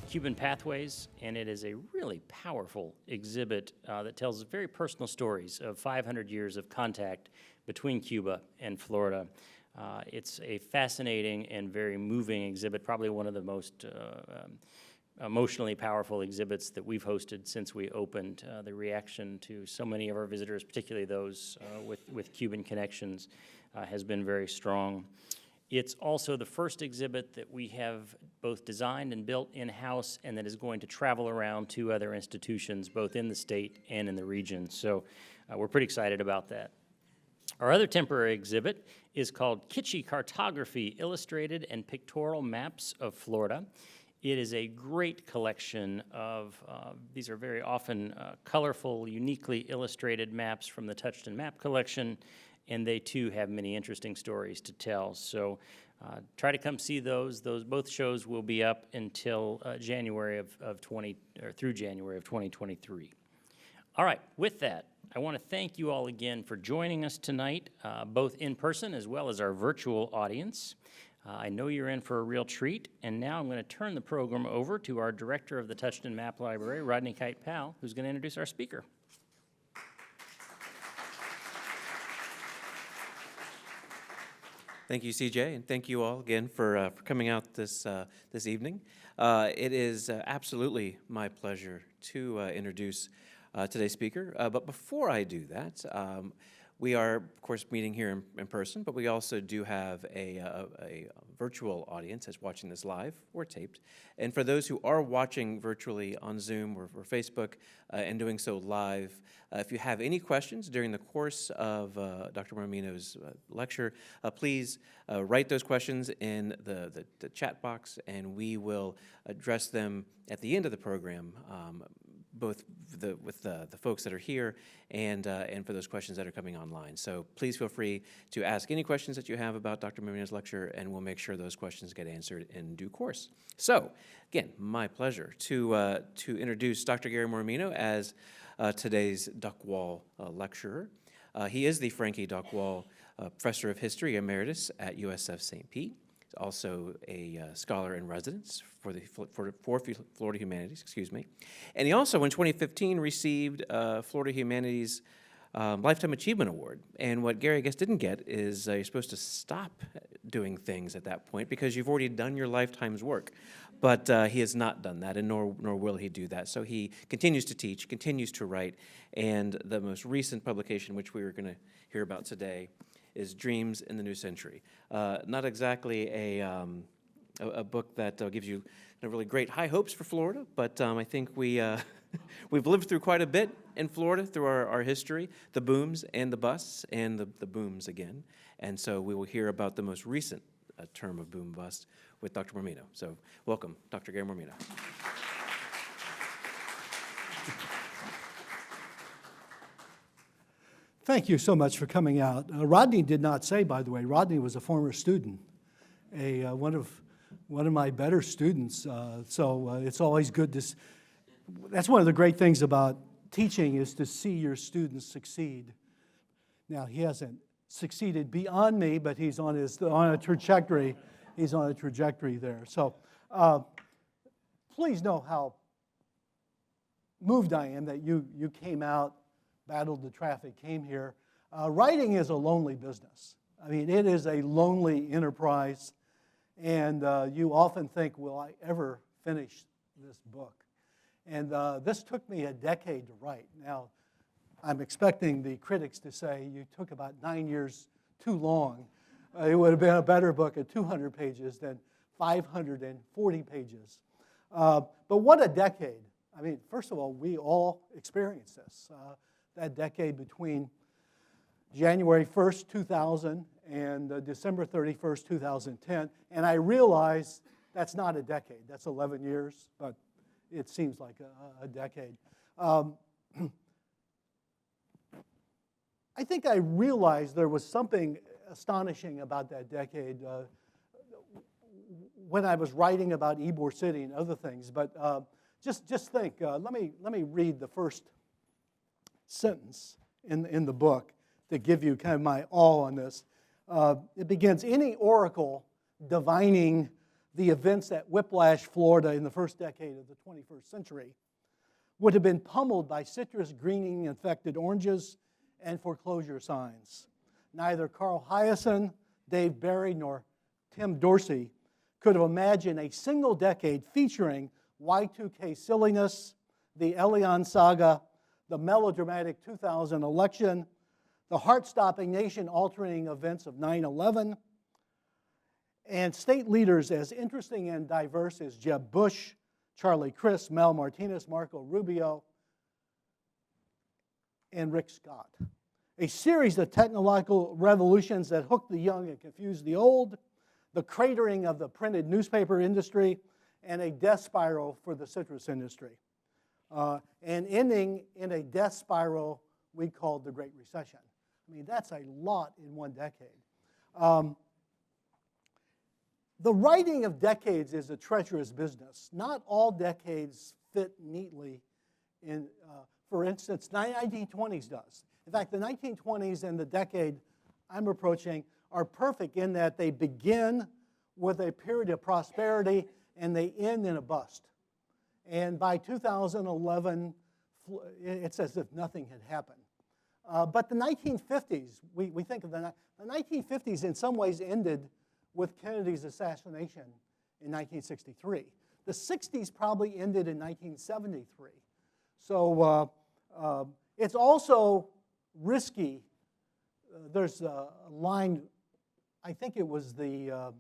Cuban Pathways, and it is a really powerful exhibit that tells very personal stories of 500 years of contact between Cuba and Florida. It's a fascinating and very moving exhibit, probably one of the most emotionally powerful exhibits that we've hosted since we opened. The reaction to so many of our visitors, particularly those with Cuban connections, has been very strong. It's also the first exhibit that we have both designed and built in-house and that is going to travel around to other institutions, both in the state and in the region. So we're pretty excited about that. Our other temporary exhibit is called Kitschy Cartography, Illustrated and Pictorial Maps of Florida. It is a great collection of, these are very often colorful, uniquely illustrated maps from the Touched and Map collection, and they too have many interesting stories to tell. So try to come see those. Both shows will be up until through January of 2023. All right, with that, I want to thank you all again for joining us tonight, both in person as well as our virtual audience. I know you're in for a real treat, and now I'm going to turn the program over to our director of the Touched and Map Library, Rodney Kite Powell, who's going to introduce our speaker. Thank you, CJ, and thank you all again for coming out this evening. It is absolutely my pleasure to introduce today's speaker. But before I do that, we are, of course, meeting here in person, but we also do have a virtual audience that's watching this live or taped. And for those who are watching virtually on Zoom or Facebook and doing so live, if you have any questions during the course of Dr. Moramino's lecture, please write those questions in the chat box, and we will address them at the end of the program, both with the folks that are here and for those questions that are coming online. So please feel free to ask any questions that you have about Dr. Moramino's lecture, and we'll make sure those questions get answered in due course. So again, my pleasure to introduce Dr. Gary Mormino as today's Duckwall lecturer. He is the Frankie Duckwall Professor of History Emeritus at USF St. Pete. He's also a scholar in residence for Florida Humanities, And he also, in 2015, received Florida Humanities Lifetime Achievement Award. And what Gary, I guess, didn't get is you're supposed to stop doing things at that point because you've already done your lifetime's work. But he has not done that, and nor will he do that. So he continues to teach, continues to write, and the most recent publication, which we were going to hear about today, is Dreams in the New Century. Not exactly a book that gives you really great high hopes for Florida, but I think we've lived through quite a bit in Florida through our history, the booms and the busts, and the booms again. And so we will hear about the most recent term of boom bust with Dr. Mormino. So welcome, Dr. Gary Mormino. Thank you so much for coming out. Rodney did not say, by the way, Rodney was a former student, one of my better students. So it's always good to. That's one of the great things about teaching is to see your students succeed. Now he hasn't succeeded beyond me, but he's on a trajectory. He's on a trajectory there. So please know how moved I am that you came out, battled the traffic, came here. Writing is a lonely business. I mean, it is a lonely enterprise, and you often think, will I ever finish this book? And this took me a decade to write. Now, I'm expecting the critics to say you took about 9 years too long. It would have been a better book at 200 pages than 540 pages. But what a decade. I mean, first of all, we all experienced this. That decade between January 1st, 2000 and December 31st, 2010. And I realize that's not a decade. That's 11 years, but it seems like a decade. I think I realized there was something astonishing about that decade when I was writing about Ybor City and other things. But just think, let me read the first sentence in the book to give you kind of my all on this. It begins, any oracle divining the events that whiplashed Florida in the first decade of the 21st century, would have been pummeled by citrus greening infected oranges and foreclosure signs. Neither Carl Hyacin, Dave Barry, nor Tim Dorsey could have imagined a single decade featuring Y2K silliness, the Elian saga, the melodramatic 2000 election, the heart-stopping, nation-altering events of 9/11, and state leaders as interesting and diverse as Jeb Bush, Charlie Crist, Mel Martinez, Marco Rubio, and Rick Scott. A series of technological revolutions that hooked the young and confused the old, the cratering of the printed newspaper industry, and a death spiral for the citrus industry. And ending in a death spiral we called the Great Recession. I mean, that's a lot in one decade. The writing of decades is a treacherous business. Not all decades fit neatly in, for instance, the 1920s does. In fact, the 1920s and the decade I'm approaching are perfect in that they begin with a period of prosperity and they end in a bust. And by 2011, it's as if nothing had happened. But the 1950s, we think of the 1950s in some ways ended with Kennedy's assassination in 1963. The 60s probably ended in 1973. So it's also risky. There's a line, I think it was the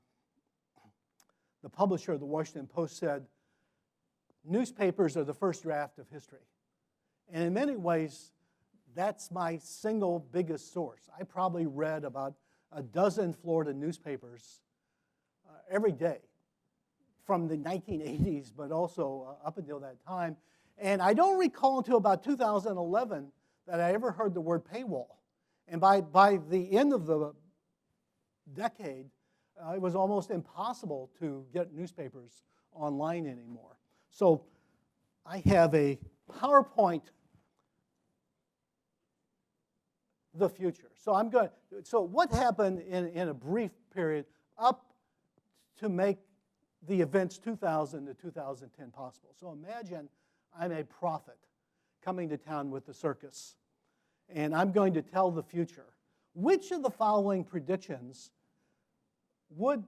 publisher of the Washington Post said, newspapers are the first draft of history. And in many ways, that's my single biggest source. I probably read about a dozen Florida newspapers every day from the 1980s, but also up until that time. And I don't recall until about 2011 that I ever heard the word paywall. And by the end of the decade, it was almost impossible to get newspapers online anymore. So I have a PowerPoint, the future. So what happened in a brief period up to make the events 2000 to 2010 possible? So imagine I'm a prophet coming to town with the circus, and I'm going to tell the future. Which of the following predictions would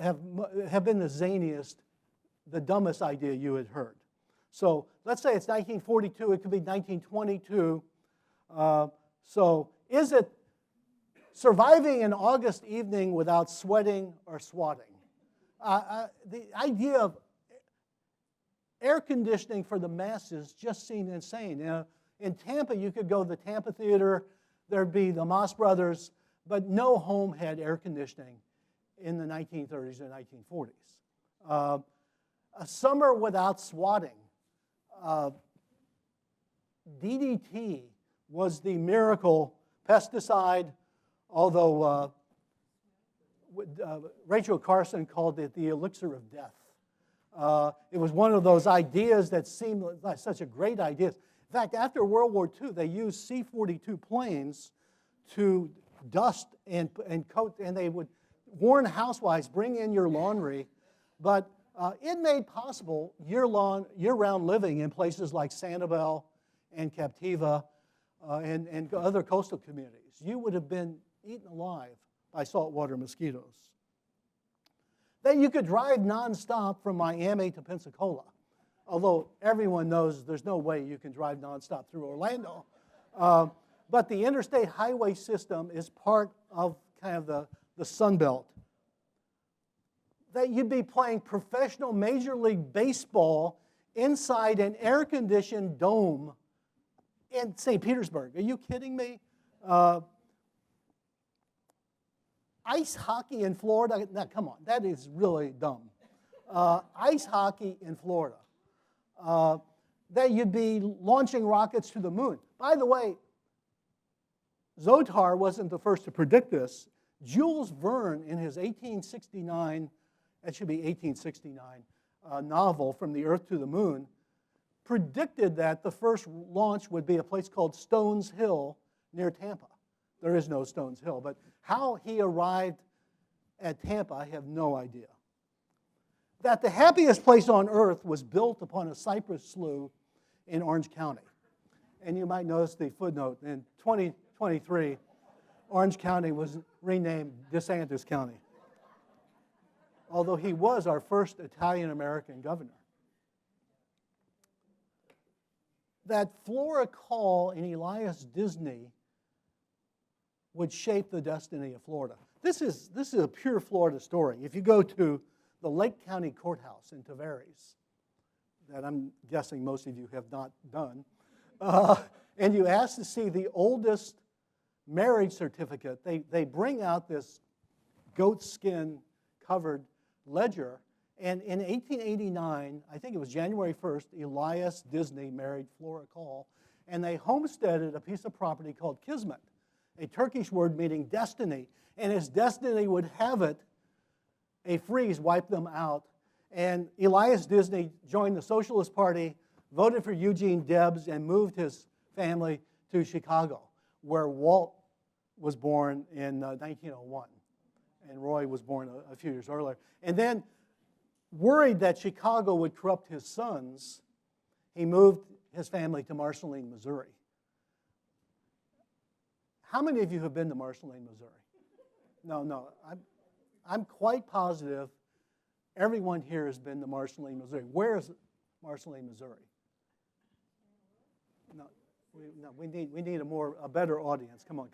have been the zaniest, the dumbest idea you had heard? So let's say it's 1942, it could be 1922. So is it surviving an August evening without sweating or swatting? The idea of air conditioning for the masses just seemed insane. You know, in Tampa, you could go to the Tampa Theater, there'd be the Moss Brothers, but no home had air conditioning in the 1930s and 1940s. A summer without swatting. DDT was the miracle pesticide, although Rachel Carson called it the elixir of death. It was one of those ideas that seemed like such a great idea. In fact, after World War II, they used C-42 planes to dust and coat, and they would warn housewives, bring in your laundry. But it made possible year-round living in places like Sanibel and Captiva and other coastal communities. You would have been eaten alive by saltwater mosquitoes. That you could drive nonstop from Miami to Pensacola, although everyone knows there's no way you can drive nonstop through Orlando. But the interstate highway system is part of kind of the Sun Belt. That you'd be playing professional Major League Baseball inside an air-conditioned dome in St. Petersburg. Are you kidding me? Ice hockey in Florida? Now, come on, that is really dumb. Ice hockey in Florida. That you'd be launching rockets to the moon. By the way, Zotar wasn't the first to predict this. Jules Verne, in his 1869, that should be 1869, novel, From the Earth to the Moon, predicted that the first launch would be a place called Stones Hill near Tampa. There is no Stones Hill, but how he arrived at Tampa, I have no idea. that the happiest place on earth was built upon a cypress slough in Orange County. And you might notice the footnote. In 2023, Orange County was renamed DeSantis County, although he was our first Italian-American governor. That Flora Call and Elias Disney would shape the destiny of Florida. This is a pure Florida story. If you go to the Lake County Courthouse in Tavares, that I'm guessing most of you have not done, and you ask to see the oldest marriage certificate, they bring out this goat skin covered ledger. And in 1889, I think it was January 1st, Elias Disney married Flora Call, and they homesteaded a piece of property called Kismet, a Turkish word meaning destiny. And as destiny would have it, a freeze wiped them out. And Elias Disney joined the Socialist Party, voted for Eugene Debs, and moved his family to Chicago, where Walt was born in 1901. And Roy was born a few years earlier. And then, worried that Chicago would corrupt his sons, he moved his family to Marceline, Missouri. How many of you have been to Marceline, Missouri? No. I'm quite positive everyone here has been to Marceline, Missouri. Where is Marceline, Missouri? No, we need a better audience. Come on.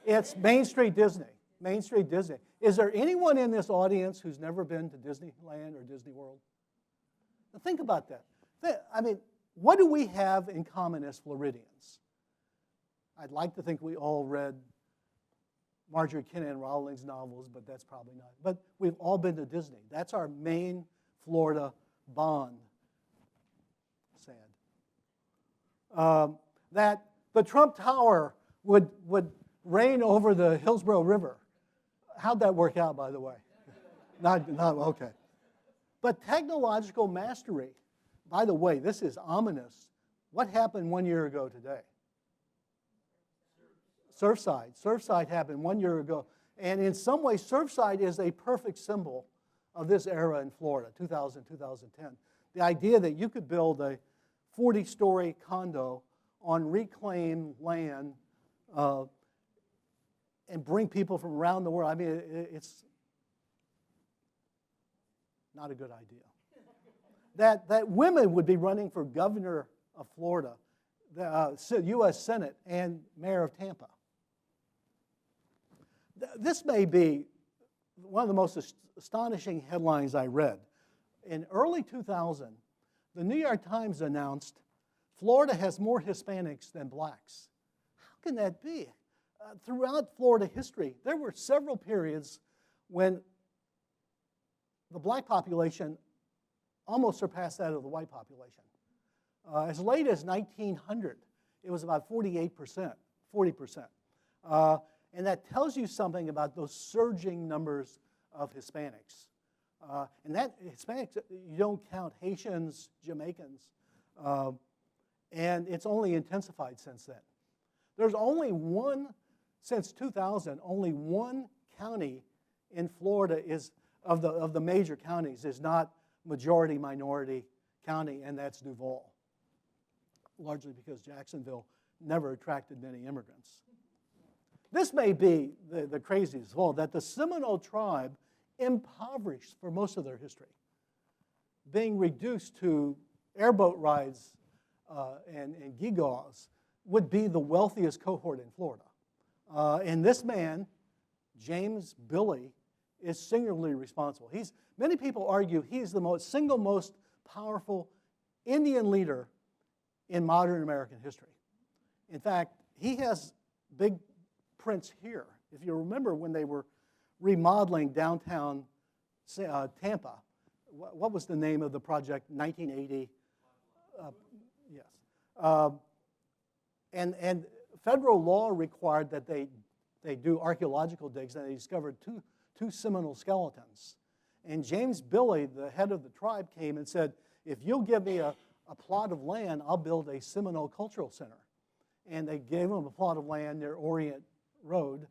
It's Main Street, Disney. Main Street, Disney. Is there anyone in this audience who's never been to Disneyland or Disney World? Now think about that. I mean, what do we have in common as Floridians? I'd like to think we all read Marjorie Kinnan Rowling's novels, but that's probably not. But we've all been to Disney. That's our main Florida bond. Sad. That the Trump Tower would reign over the Hillsborough River. How'd that work out, by the way? Not okay. But technological mastery, by the way, this is ominous. What happened 1 year ago today? Surfside. Surfside happened 1 year ago. And in some ways, Surfside is a perfect symbol of this era in Florida, 2000, 2010. The idea that you could build a 40-story condo on reclaimed land and bring people from around the world. I mean, it's not a good idea. That women would be running for governor of Florida, the U.S. Senate, and mayor of Tampa. This may be one of the most astonishing headlines I read. In early 2000, the New York Times announced Florida has more Hispanics than blacks. How can that be? Throughout Florida history, there were several periods when the black population almost surpassed that of the white population. As late as 1900, it was about 48%, 40%. And that tells you something about those surging numbers of Hispanics. And that Hispanics, you don't count Haitians, Jamaicans, and it's only intensified since then. There's only one, since 2000, only one county in Florida is, of the major counties, is not majority-minority county, and that's Duval, largely because Jacksonville never attracted many immigrants. This may be the craziest of all, that the Seminole tribe, impoverished for most of their history, being reduced to airboat rides and gewgaws, would be the wealthiest cohort in Florida. And this man, James Billy, is singularly responsible. Many people argue he's the single most powerful Indian leader in modern American history. In fact, he has big prints here. If you remember when they were remodeling downtown Tampa, what was the name of the project? 1980. Yes. And federal law required that they do archaeological digs, and they discovered two Seminole skeletons. And James Billy, the head of the tribe, came and said, if you'll give me a plot of land, I'll build a Seminole Cultural Center. And they gave him a plot of land near Orient Road.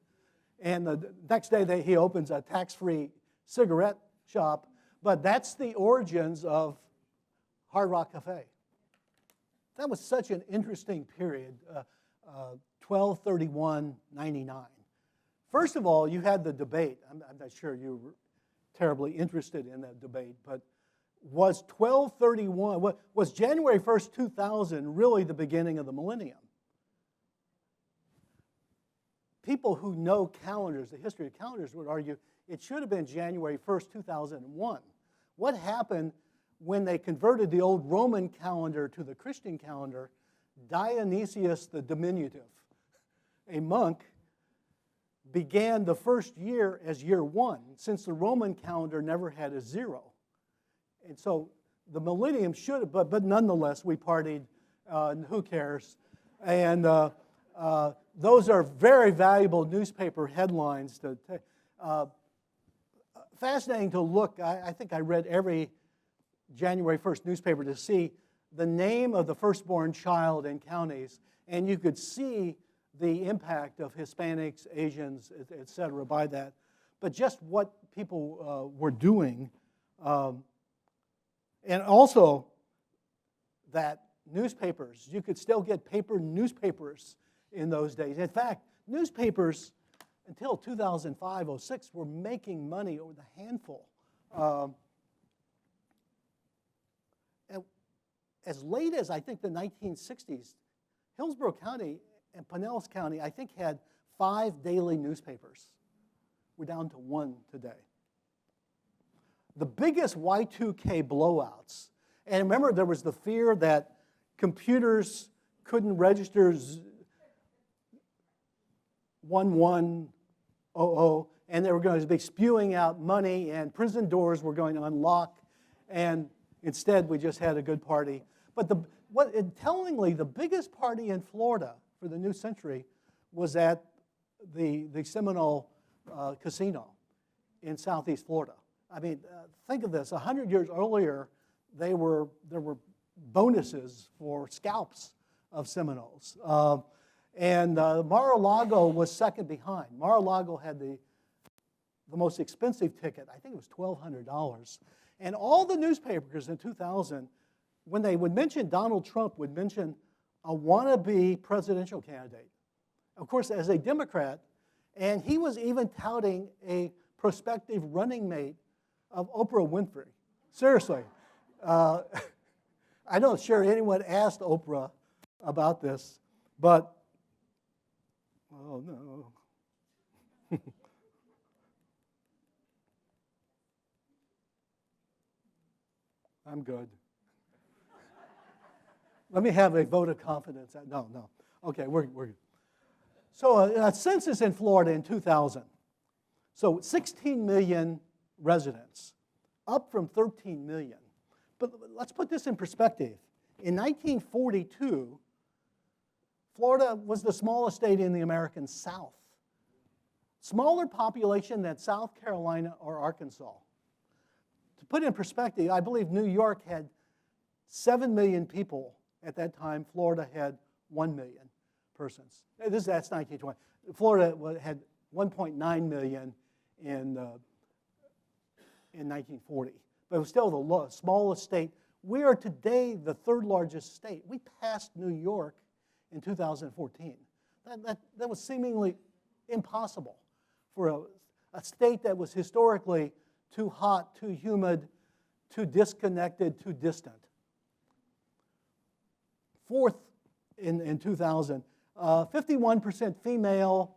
And the next day he opens a tax-free cigarette shop. But that's the origins of Hard Rock Cafe. That was such an interesting period, 12/31/99. First of all, you had the debate. I'm not sure you were terribly interested in that debate, but was 12/31, was January 1st, 2000 really the beginning of the millennium? People who know calendars, the history of calendars, would argue it should have been January 1st, 2001. What happened when they converted the old Roman calendar to the Christian calendar? Dionysius the Diminutive, a monk, began the first year as year one, since the Roman calendar never had a zero. And so the millennium should have, but nonetheless, we partied, who cares? And those are very valuable newspaper headlines. Fascinating to look. I think I read every January 1st newspaper to see the name of the firstborn child in counties, and you could see the impact of Hispanics, Asians, et cetera, by that. But just what people were doing. And also that newspapers, you could still get paper newspapers in those days. In fact, newspapers until 2005-06 were making money over the handful. As late as, I think, the 1960s, Hillsborough County and Pinellas County, I think, had 5 daily newspapers. We're down to 1 today. The biggest Y2K blowouts, and remember there was the fear that computers couldn't register 1100, and they were going to be spewing out money, and prison doors were going to unlock, and instead we just had a good party. But tellingly, the biggest party in Florida for the new century was at the Seminole Casino in southeast Florida. I mean, think of this. 100 years earlier, there were bonuses for scalps of Seminoles. And Mar-a-Lago was second behind. Mar-a-Lago had the most expensive ticket. I think it was $1,200. And all the newspapers in 2000, when they would mention Donald Trump, would mention a wannabe presidential candidate. Of course, as a Democrat, and he was even touting a prospective running mate of Oprah Winfrey. Seriously. I'm not sure anyone asked Oprah about this, but, oh no. I'm good. Let me have a vote of confidence. No. Okay, we're good. So a census in Florida in 2000. So 16 million residents, up from 13 million. But let's put this in perspective. In 1942, Florida was the smallest state in the American South. Smaller population than South Carolina or Arkansas. To put it in perspective, I believe New York had 7 million people at that time. Florida had 1 million persons. That's 1920. Florida had 1.9 million in 1940. But it was still the smallest state. We are today the 3rd largest state. We passed New York in 2014. That was seemingly impossible for a state that was historically too hot, too humid, too disconnected, too distant. 4th in 2000, 51% female.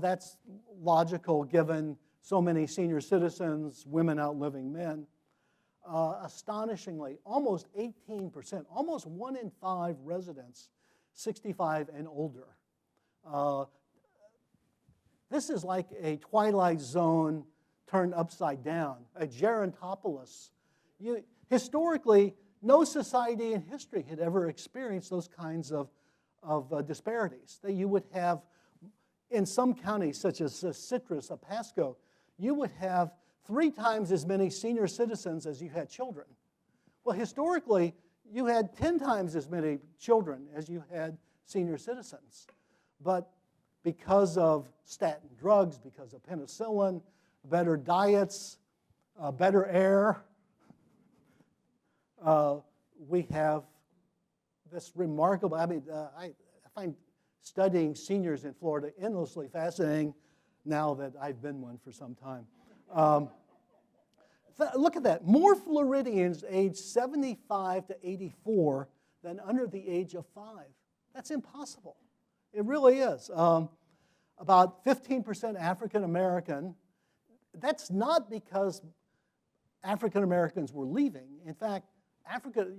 That's logical given so many senior citizens, women outliving men. Astonishingly, almost 18%, almost 1 in 5 residents, 65 and older. This is like a Twilight Zone turned upside down, a gerontopolis. Historically, no society in history had ever experienced those kinds of disparities. That you would have, in some counties, such as Citrus, Pasco, you would have 3 times as many senior citizens as you had children. Well, historically, you had 10 times as many children as you had senior citizens. But because of statin drugs, because of penicillin, better diets, better air, we have this remarkable, I find studying seniors in Florida endlessly fascinating now that I've been one for some time. Look at that. More Floridians aged 75 to 84 than under the age of 5. That's impossible. It really is. About 15% African American. That's not because African Americans were leaving. In fact,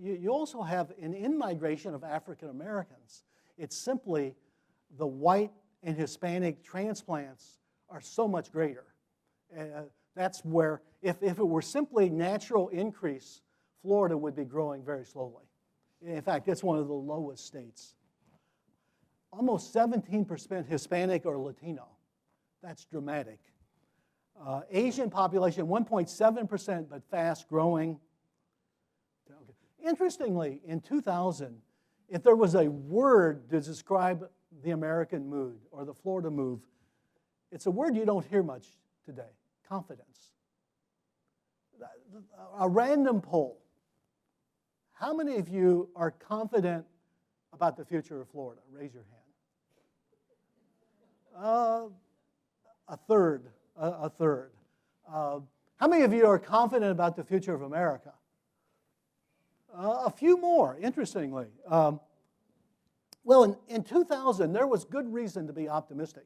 you also have an in-migration of African Americans. It's simply the white and Hispanic transplants are so much greater. That's where, if it were simply natural increase, Florida would be growing very slowly. In fact, it's one of the lowest states. Almost 17% Hispanic or Latino. That's dramatic. Asian population, 1.7%, but fast growing. Interestingly, in 2000, if there was a word to describe the American mood or the Florida move, it's a word you don't hear much today, confidence. A random poll. How many of you are confident about the future of Florida? Raise your hand. A third. How many of you are confident about the future of America? A few more, interestingly. Well, in 2000, there was good reason to be optimistic.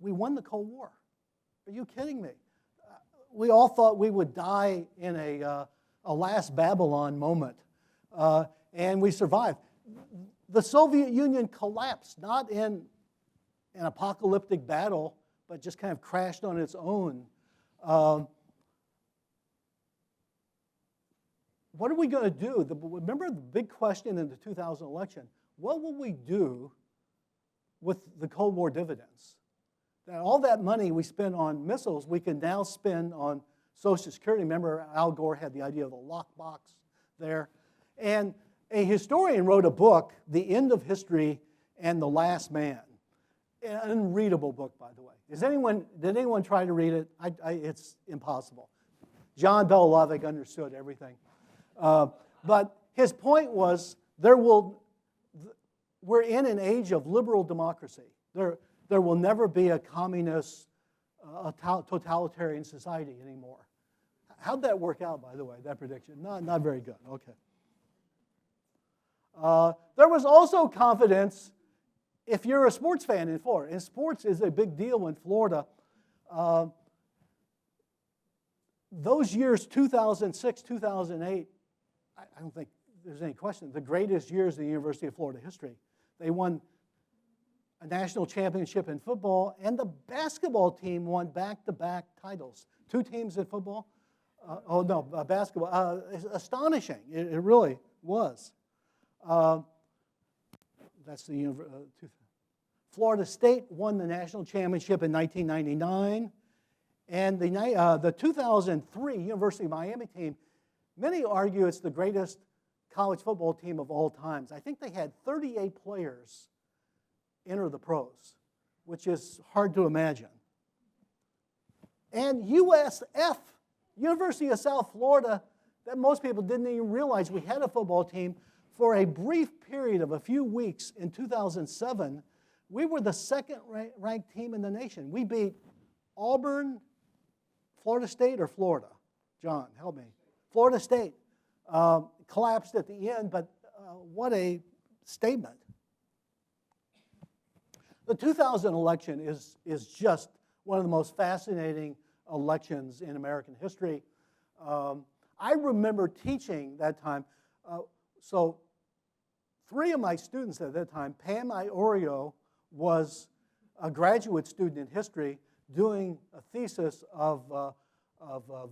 We won the Cold War. Are you kidding me? We all thought we would die in a last Babylon moment, and we survived. The Soviet Union collapsed, not in an apocalyptic battle, but just kind of crashed on its own. What are we going to do? Remember the big question in the 2000 election, what will we do with the Cold War dividends? That all that money we spent on missiles, we can now spend on Social Security. Remember, Al Gore had the idea of a lockbox there. And a historian wrote a book, The End of History and the Last Man. An unreadable book, by the way. Did anyone try to read it? It's impossible. John Belovic understood everything. But his point was, we're in an age of liberal democracy. There will never be a communist, totalitarian society anymore. How'd that work out, by the way, that prediction? Not very good. Okay. There was also confidence if you're a sports fan in Florida. And sports is a big deal in Florida. Those years, 2006, 2008, I don't think there's any question, the greatest years in the University of Florida history. They won a national championship in football, and the basketball team won back-to-back titles. 2 teams in football. Basketball. Astonishing. It really was. That's the Florida State won the national championship in 1999, and the 2003 University of Miami team. Many argue it's the greatest college football team of all times. I think they had 38 players enter the pros, which is hard to imagine. And USF, University of South Florida, that most people didn't even realize we had a football team. For a brief period of a few weeks in 2007, we were the second-ranked team in the nation. We beat Auburn, Florida State, or Florida? John, help me. Florida State collapsed at the end, but what a statement. The 2000 election is just one of the most fascinating elections in American history. I remember teaching that time. So 3 of my students at that time, Pam Iorio was a graduate student in history doing a thesis of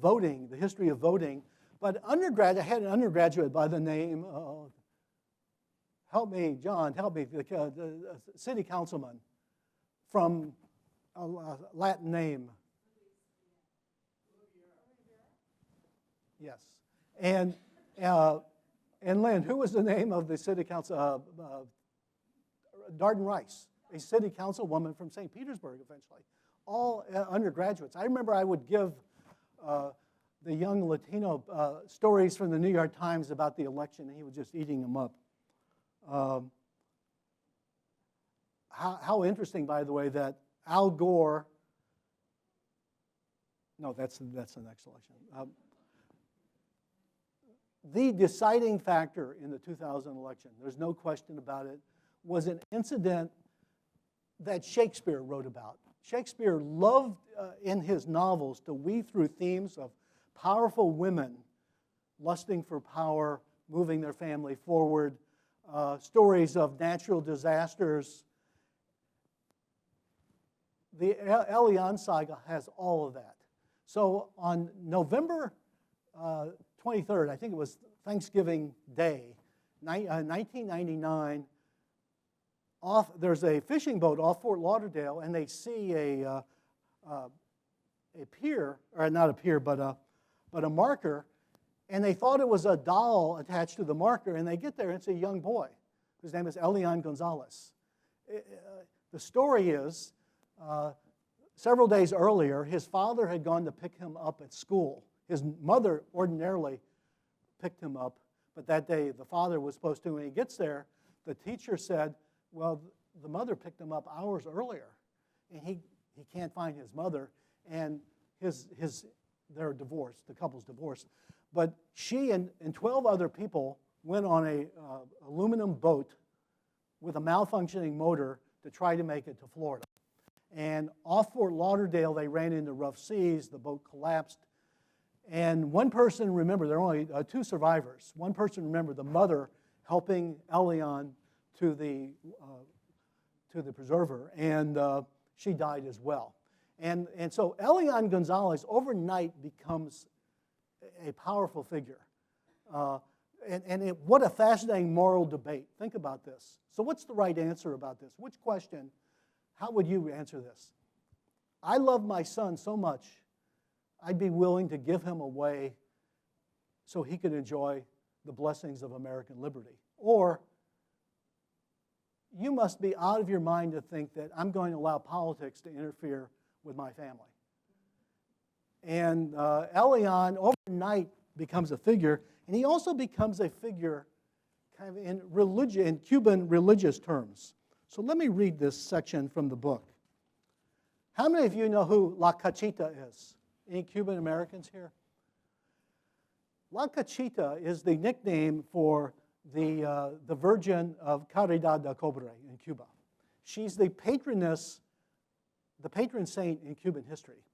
voting, the history of voting. But I had an undergraduate by the name, help me, John, help me, the city councilman from a Latin name. Yes. And Lynn, who was the name of the city council? Darden Rice, a city councilwoman from St. Petersburg, eventually. All undergraduates. I remember I would give the young Latino stories from the New York Times about the election, and he was just eating them up. How interesting, by the way, that Al Gore, no, that's the next election. The deciding factor in the 2000 election, there's no question about it, was an incident that Shakespeare wrote about. Shakespeare loved in his novels to weave through themes of powerful women lusting for power, moving their family forward, stories of natural disasters. The Aryan saga has all of that. So on November 23rd, I think it was Thanksgiving Day, 1999, there's a fishing boat off Fort Lauderdale, and they see a pier, or not a pier, but a marker, and they thought it was a doll attached to the marker, and they get there, and it's a young boy whose name is Elian Gonzalez. The story is, several days earlier, his father had gone to pick him up at school. His mother ordinarily picked him up, but that day the father was supposed to. When he gets there, the teacher said, well, the mother picked him up hours earlier, and he can't find his mother, and they're divorced, the couple's divorced. But she and 12 other people went on a aluminum boat with a malfunctioning motor to try to make it to Florida. And off Fort Lauderdale, they ran into rough seas, the boat collapsed, and one person remembered, there are only two survivors, one person remembered the mother helping Elian to the preserver, and she died as well. And so Elian Gonzalez overnight becomes a powerful figure. What a fascinating moral debate. Think about this. So what's the right answer about this? Which question, how would you answer this? I love my son so much, I'd be willing to give him away so he could enjoy the blessings of American liberty. Or, you must be out of your mind to think that I'm going to allow politics to interfere with my family. And Elian overnight becomes a figure, and he also becomes a figure kind of in Cuban religious terms. So let me read this section from the book. How many of you know who La Cachita is? Any Cuban Americans here? La Cachita is the nickname for the Virgin of Caridad del Cobre in Cuba. She's the patron saint in Cuban history.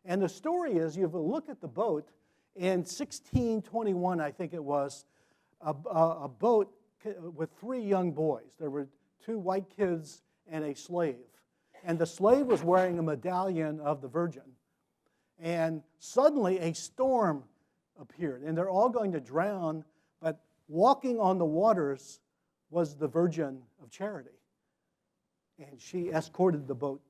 And the story is, you have a look at the boat, in 1621, I think it was, a boat with 3 young boys. There were 2 white kids and a slave. And the slave was wearing a medallion of the Virgin. And suddenly a storm appeared, and they're all going to drown, but walking on the waters was the Virgin of Charity. And she escorted the boat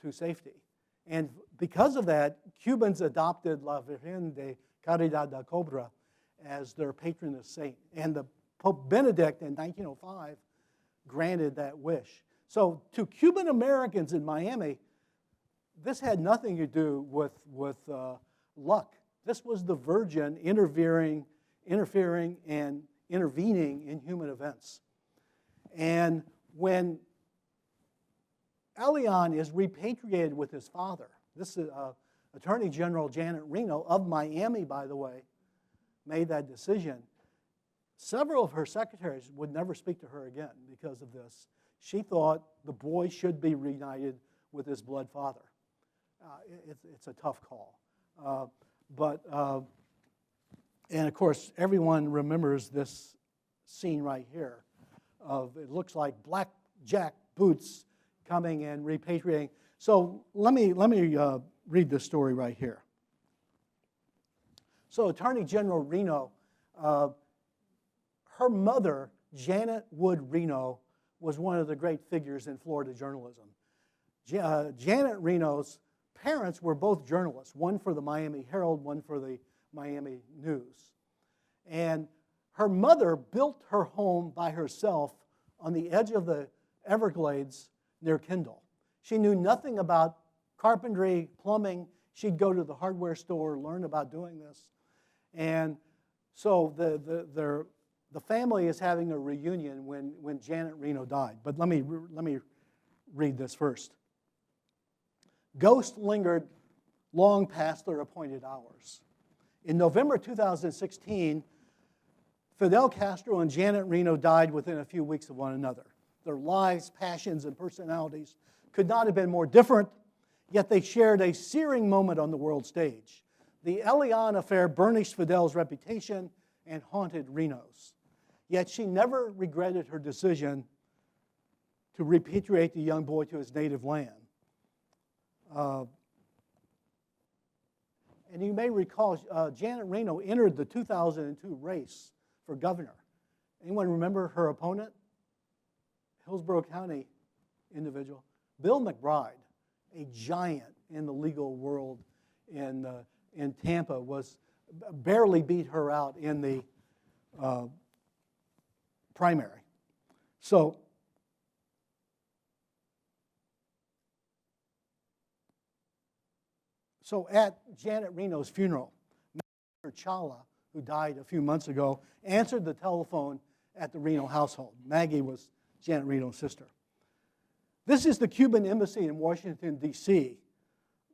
to safety. And because of that, Cubans adopted La Virgen de Caridad del Cobre as their patroness saint. And the Pope Benedict in 1905 granted that wish. So to Cuban Americans in Miami, this had nothing to do with luck. This was the Virgin interfering and intervening in human events. And when Elian is repatriated with his father, this is Attorney General Janet Reno of Miami, by the way, made that decision. Several of her secretaries would never speak to her again because of this. She thought the boy should be reunited with his blood father. It's a tough call. And of course, everyone remembers this scene right here of, it looks like blackjack boots coming and repatriating. So let me read this story right here. So Attorney General Reno, her mother, Janet Wood Reno, was one of the great figures in Florida journalism. Janet Reno's parents were both journalists, one for the Miami Herald, one for the Miami News. And her mother built her home by herself on the edge of the Everglades near Kendall. She knew nothing about carpentry, plumbing, She'd go to the hardware store, learn about doing this. And so the family is having a reunion when Janet Reno died. But let me read this first. Ghosts lingered long past their appointed hours. In November 2016, Fidel Castro and Janet Reno died within a few weeks of one another. Their lives, passions, and personalities could not have been more different, yet they shared a searing moment on the world stage. The Aryan affair burnished Fidel's reputation and haunted Reno's. Yet she never regretted her decision to repatriate the young boy to his native land. And you may recall, Janet Reno entered the 2002 race for governor. Anyone remember her opponent? Hillsborough County individual, Bill McBride, a giant in the legal world in Tampa, barely beat her out in the primary. So at Janet Reno's funeral, Maggie Chala, who died a few months ago, answered the telephone at the Reno household. Maggie was Janet Reno's sister. This is the Cuban embassy in Washington, D.C.,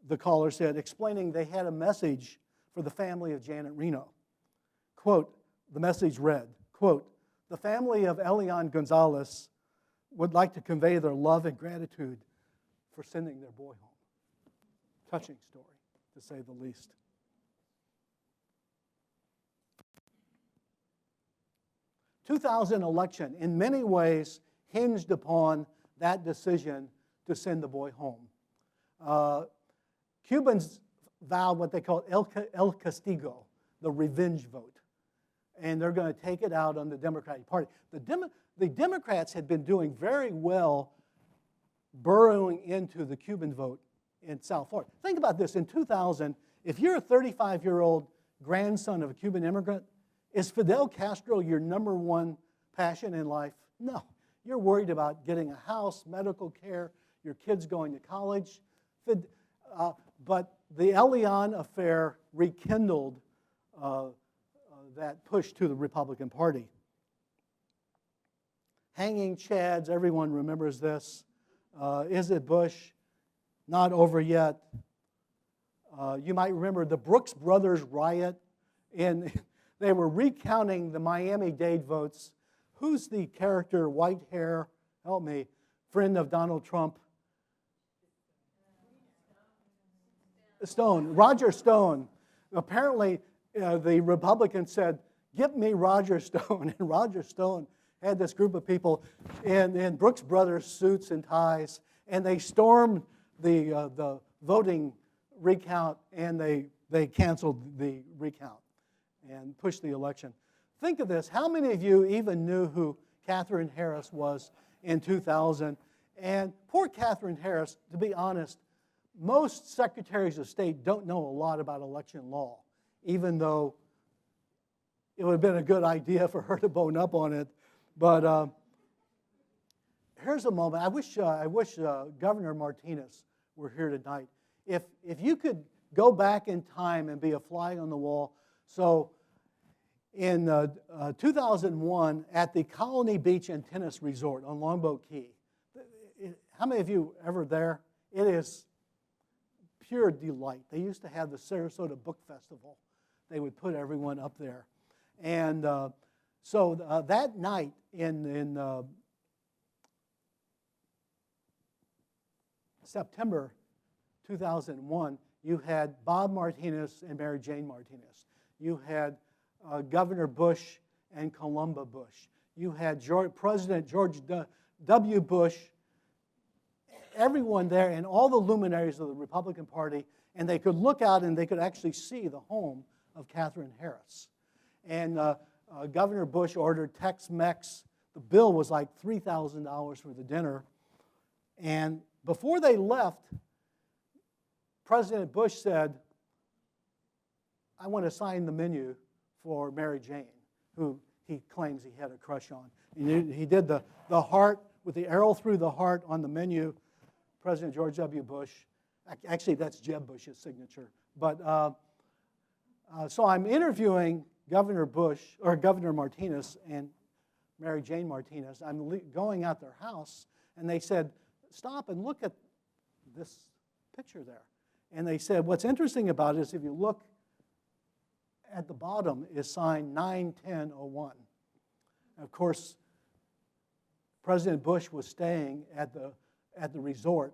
the caller said, explaining they had a message for the family of Janet Reno. Quote, the message read, quote, the family of Elian Gonzalez would like to convey their love and gratitude for sending their boy home. Touching story, to say the least. The 2000 election, in many ways, hinged upon that decision to send the boy home. Cubans vowed what they call El Castigo, the revenge vote. And they're going to take it out on the Democratic Party. The Democrats had been doing very well burrowing into the Cuban vote in South Florida. Think about this. In 2000, if you're a 35-year-old grandson of a Cuban immigrant, is Fidel Castro your number one passion in life? No. You're worried about getting a house, medical care, your kids going to college. But the Elian affair rekindled that push to the Republican Party. Hanging Chads, everyone remembers this. Is it Bush? Not over yet. You might remember the Brooks Brothers riot, and they were recounting the Miami-Dade votes. Who's the character, white hair, help me, friend of Donald Trump? Stone, Roger Stone. Apparently, the Republicans said, "Give me Roger Stone." And Roger Stone had this group of people in Brooks Brothers suits and ties, and they stormed the voting recount, and they canceled the recount and pushed the election. Think of this. How many of you even knew who Katherine Harris was in 2000? And poor Katherine Harris, to be honest, most secretaries of state don't know a lot about election law, even though it would have been a good idea for her to bone up on it. But here's a moment. I wish Governor Martinez were here tonight. If you could go back in time and be a fly on the wall. So in 2001, at the Colony Beach and Tennis Resort on Longboat Key, how many of you ever there? It is pure delight. They used to have the Sarasota Book Festival. They would put everyone up there. And so that night in September 2001, you had Bob Martinez and Mary Jane Martinez. You had Governor Bush and Columba Bush. You had President George W. Bush, everyone there, and all the luminaries of the Republican Party, and they could look out and they could actually see the home of Katherine Harris. And Governor Bush ordered Tex-Mex. The bill was like $3,000 for the dinner. And before they left, President Bush said, I want to sign the menu for Mary Jane, who he claims he had a crush on. And he did the heart with the arrow through the heart on the menu. President George W. Bush Actually, that's Jeb Bush's signature. But so I'm interviewing Governor Bush, or Governor Martinez and Mary Jane Martinez. I'm going out their house, and they said, stop and look at this picture there. And they said, what's interesting about it is if you look at the bottom is signed 9/10/01. Of course, President Bush was staying at the resort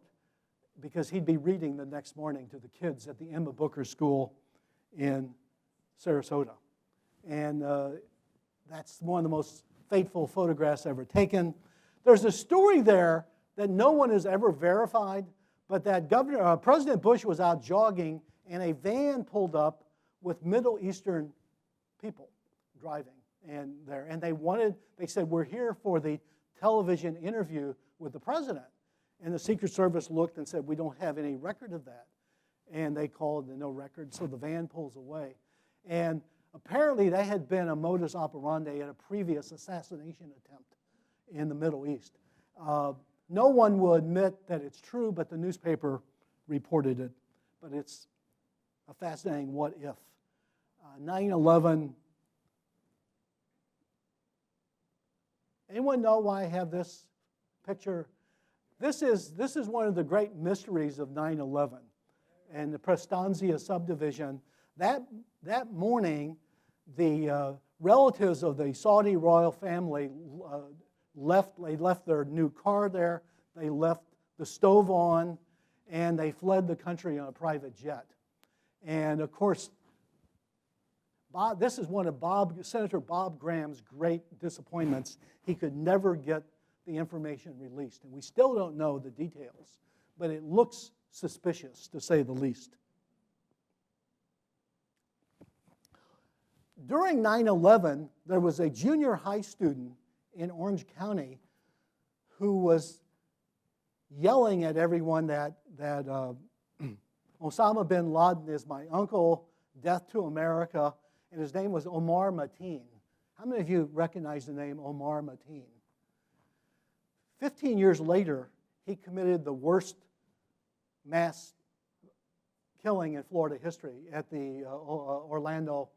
because he'd be reading the next morning to the kids at the Emma Booker School in Sarasota. And that's one of the most fateful photographs ever taken. There's a story there that no one has ever verified, but that President Bush was out jogging and a van pulled up with Middle Eastern people driving and they said, we're here for the television interview with the president. And the Secret Service looked and said, we don't have any record of that. And they called no record, so the van pulls away. And apparently that had been a modus operandi at a previous assassination attempt in the Middle East. No one will admit that it's true, but the newspaper reported it. But it's a fascinating what if. 9/11. Anyone know why I have this picture? This is one of the great mysteries of 9/11 and the Prestanzia subdivision. That morning, the relatives of the Saudi royal family left their new car there, they left the stove on, and they fled the country on a private jet. And of course, this is one of Senator Bob Graham's great disappointments. He could never get the information released. And we still don't know the details, but it looks suspicious, to say the least. During 9/11, there was a junior high student in Orange County who was yelling at everyone that Osama bin Laden is my uncle, death to America, and his name was Omar Mateen. How many of you recognize the name Omar Mateen? 15 years later, he committed the worst mass killing in Florida history at the Orlando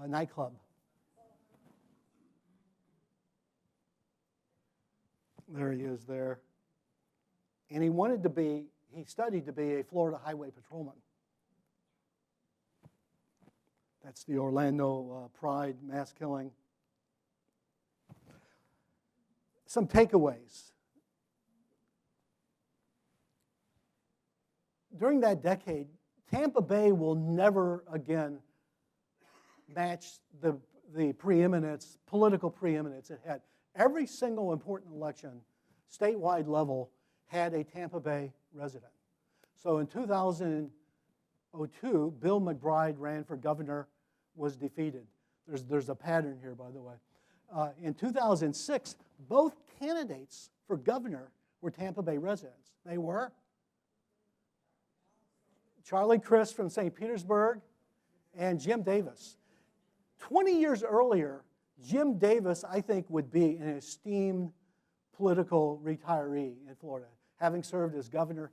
nightclub. There he is there. And he studied to be a Florida highway patrolman. That's the Orlando Pride mass killing. Some takeaways. During that decade, Tampa Bay will never again match the preeminence, political preeminence it had. Every single important election, statewide level, had a Tampa Bay resident. So in 2002, Bill McBride ran for governor, was defeated. There's a pattern here, by the way. In 2006, both candidates for governor were Tampa Bay residents. They were Charlie Crist from St. Petersburg and Jim Davis. 20 years earlier, Jim Davis, I think, would be an esteemed political retiree in Florida, having served as governor.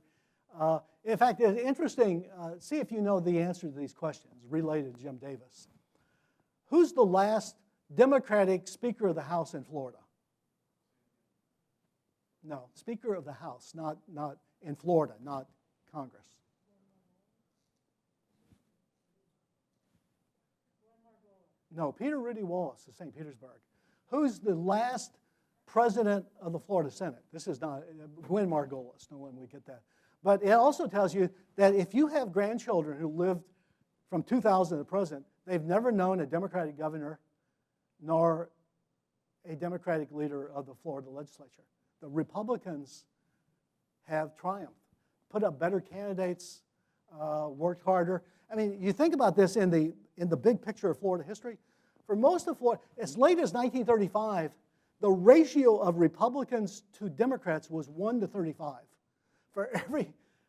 In fact, it's interesting, see if you know the answer to these questions related to Jim Davis. Who's the last Democratic Speaker of the House in Florida? No, Speaker of the House, not in Florida, not Congress. No, Peter Rudy Wallace of St. Petersburg. Who's the last president of the Florida Senate? This is not Gwen Margolis, no one would get that. But it also tells you that if you have grandchildren who lived from 2000 to the present, they've never known a Democratic governor nor a Democratic leader of the Florida legislature. The Republicans have triumphed, put up better candidates, worked harder. I mean, you think about this in the big picture of Florida history. For most of Florida, as late as 1935, the ratio of Republicans to Democrats was 1 to 35. For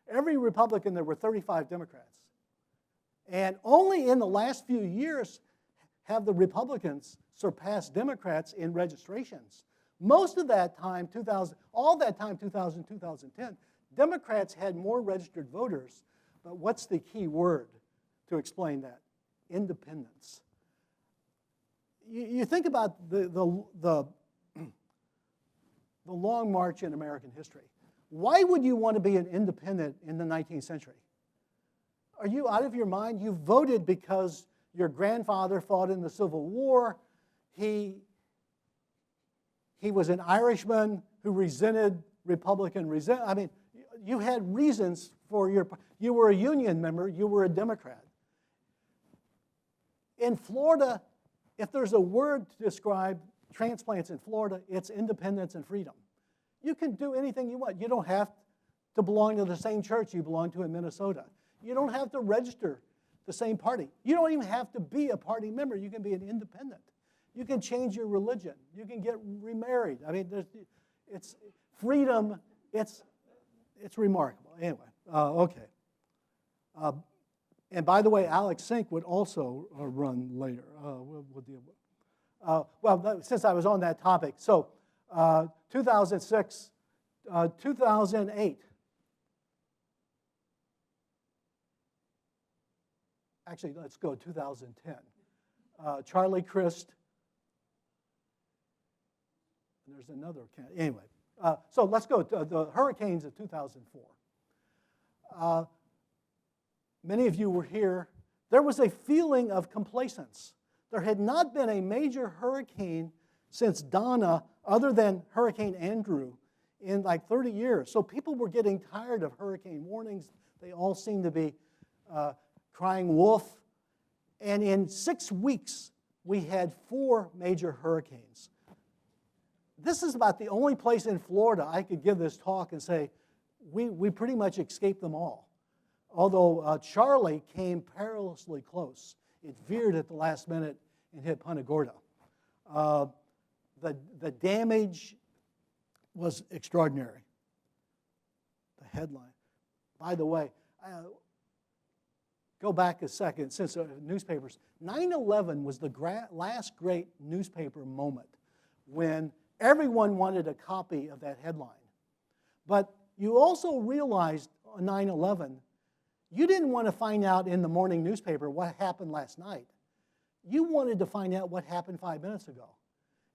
every Republican, there were 35 Democrats. And only in the last few years have the Republicans surpassed Democrats in registrations. Most of that time, 2000, 2010, Democrats had more registered voters, but what's the key word to explain that? Independence. You think about the long march in American history. Why would you want to be an independent in the 19th century? Are you out of your mind? You voted because your grandfather fought in the Civil War. He was an Irishman who resented Republican resentment. I mean, you had reasons for you were a Union member, you were a Democrat. In Florida, if there's a word to describe transplants in Florida, it's independence and freedom. You can do anything you want. You don't have to belong to the same church you belong to in Minnesota. You don't have to register the same party. You don't even have to be a party member. You can be an independent. You can change your religion. You can get remarried. I mean, it's freedom. It's remarkable. Anyway, okay. And by the way, Alex Sink would also run later. We'll deal with. Well, since I was on that topic, so 2006, 2008. Actually, let's go 2010. Charlie Crist. And there's another. Anyway, so let's go to the hurricanes of 2004. Many of you were here. There was a feeling of complacence. There had not been a major hurricane since Donna, other than Hurricane Andrew, in like 30 years. So people were getting tired of hurricane warnings. They all seemed to be crying wolf. And in 6 weeks, we had 4 major hurricanes. This is about the only place in Florida I could give this talk and say, we pretty much escaped them all. Although Charlie came perilously close. It veered at the last minute and hit Punta Gorda. The damage was extraordinary. The headline. By the way, go back a second, since newspapers. 9/11 was the last great newspaper moment when everyone wanted a copy of that headline. But you also realized on 9/11, you didn't want to find out in the morning newspaper what happened last night. You wanted to find out what happened 5 minutes ago.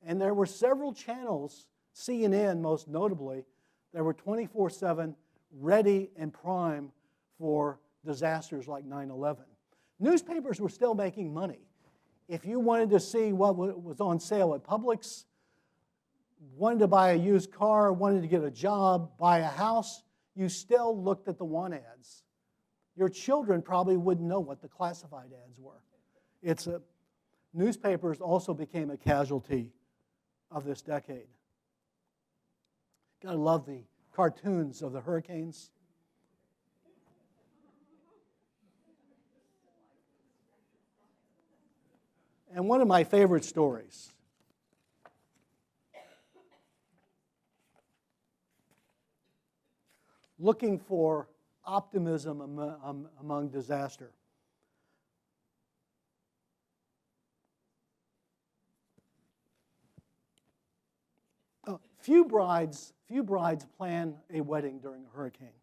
And there were several channels, CNN most notably, that were 24/7 ready and prime for disasters like 9/11. Newspapers were still making money. If you wanted to see what was on sale at Publix, wanted to buy a used car, wanted to get a job, buy a house, you still looked at the want ads. Your children probably wouldn't know what the classified ads were. Newspapers also became a casualty of this decade. Gotta love the cartoons of the hurricanes. And one of my favorite stories. Looking for optimism among disaster. Few brides plan a wedding during a hurricane.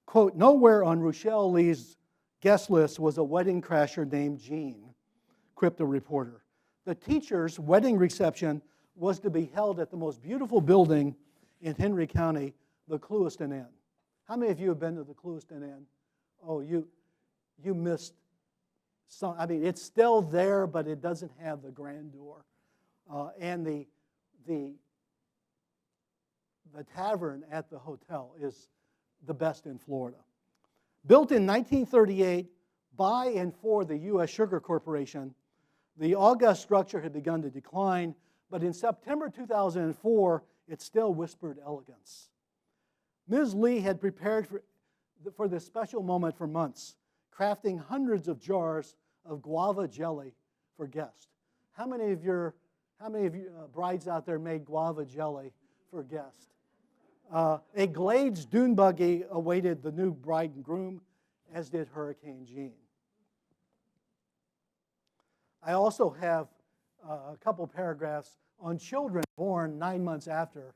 Quote, nowhere on Rochelle Lee's guest list was a wedding crasher named Jean, quipped a reporter. The teacher's wedding reception was to be held at the most beautiful building in Henry County, the Clewiston Inn. How many of you have been to the Clewiston Inn? Oh, you missed some. I mean, it's still there, but it doesn't have the grandeur. And the tavern at the hotel is the best in Florida. Built in 1938 by and for the U.S. Sugar Corporation, the august structure had begun to decline, but in September 2004, it still whispered elegance. Ms. Lee had prepared for this special moment for months, crafting hundreds of jars of guava jelly for guests. How many of you brides out there made guava jelly for guests? A Glades dune buggy awaited the new bride and groom, as did Hurricane Jean. I also have a couple paragraphs on children born 9 months after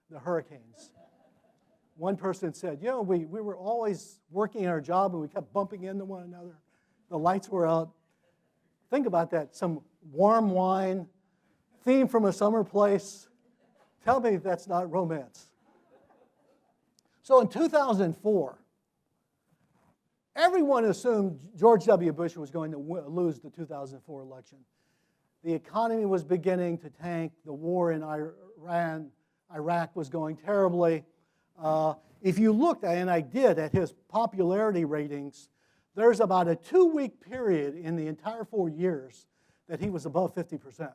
the hurricanes. One person said, we were always working our job and we kept bumping into one another. The lights were out. Think about that. Some warm wine, theme from a summer place. Tell me that's not romance. So in 2004, everyone assumed George W. Bush was going to lose the 2004 election. The economy was beginning to tank. The war in Iraq was going terribly. If you looked, and I did, at his popularity ratings, there's about a 2-week period in the entire 4 years that he was above 50%.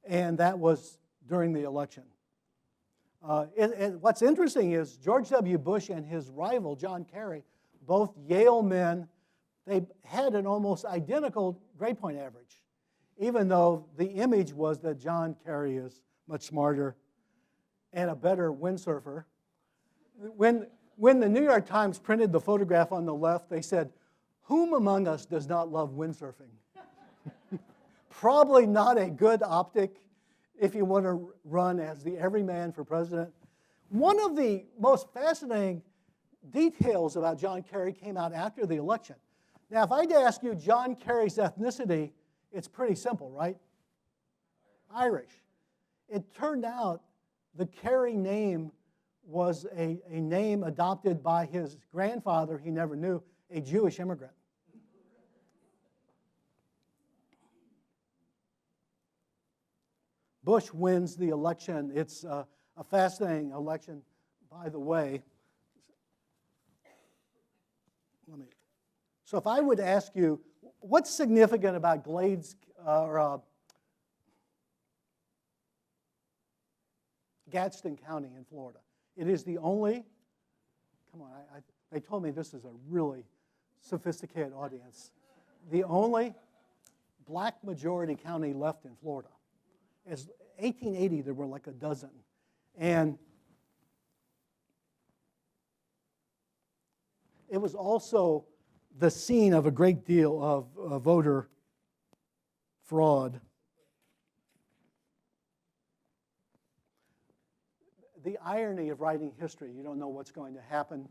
And that was during the election. What's interesting is George W. Bush and his rival, John Kerry, both Yale men, they had an almost identical grade point average, even though the image was that John Kerry is much smarter and a better windsurfer. When the New York Times printed the photograph on the left, they said, "Whom among us does not love windsurfing?" Probably not a good optic if you want to run as the everyman for president. One of the most fascinating details about John Kerry came out after the election. Now, if I had to ask you John Kerry's ethnicity, it's pretty simple, right? Irish. It turned out the Kerry name was a name adopted by his grandfather he never knew, a Jewish immigrant. Bush wins the election. It's a fascinating election, by the way. So if I would ask you, what's significant about Gadsden County in Florida? It is the only, come on, they told me this is a really sophisticated audience, the only black majority county left in Florida. As 1880, there were like a dozen. And it was also the scene of a great deal of voter fraud. The irony of writing history, you don't know what's going to happen.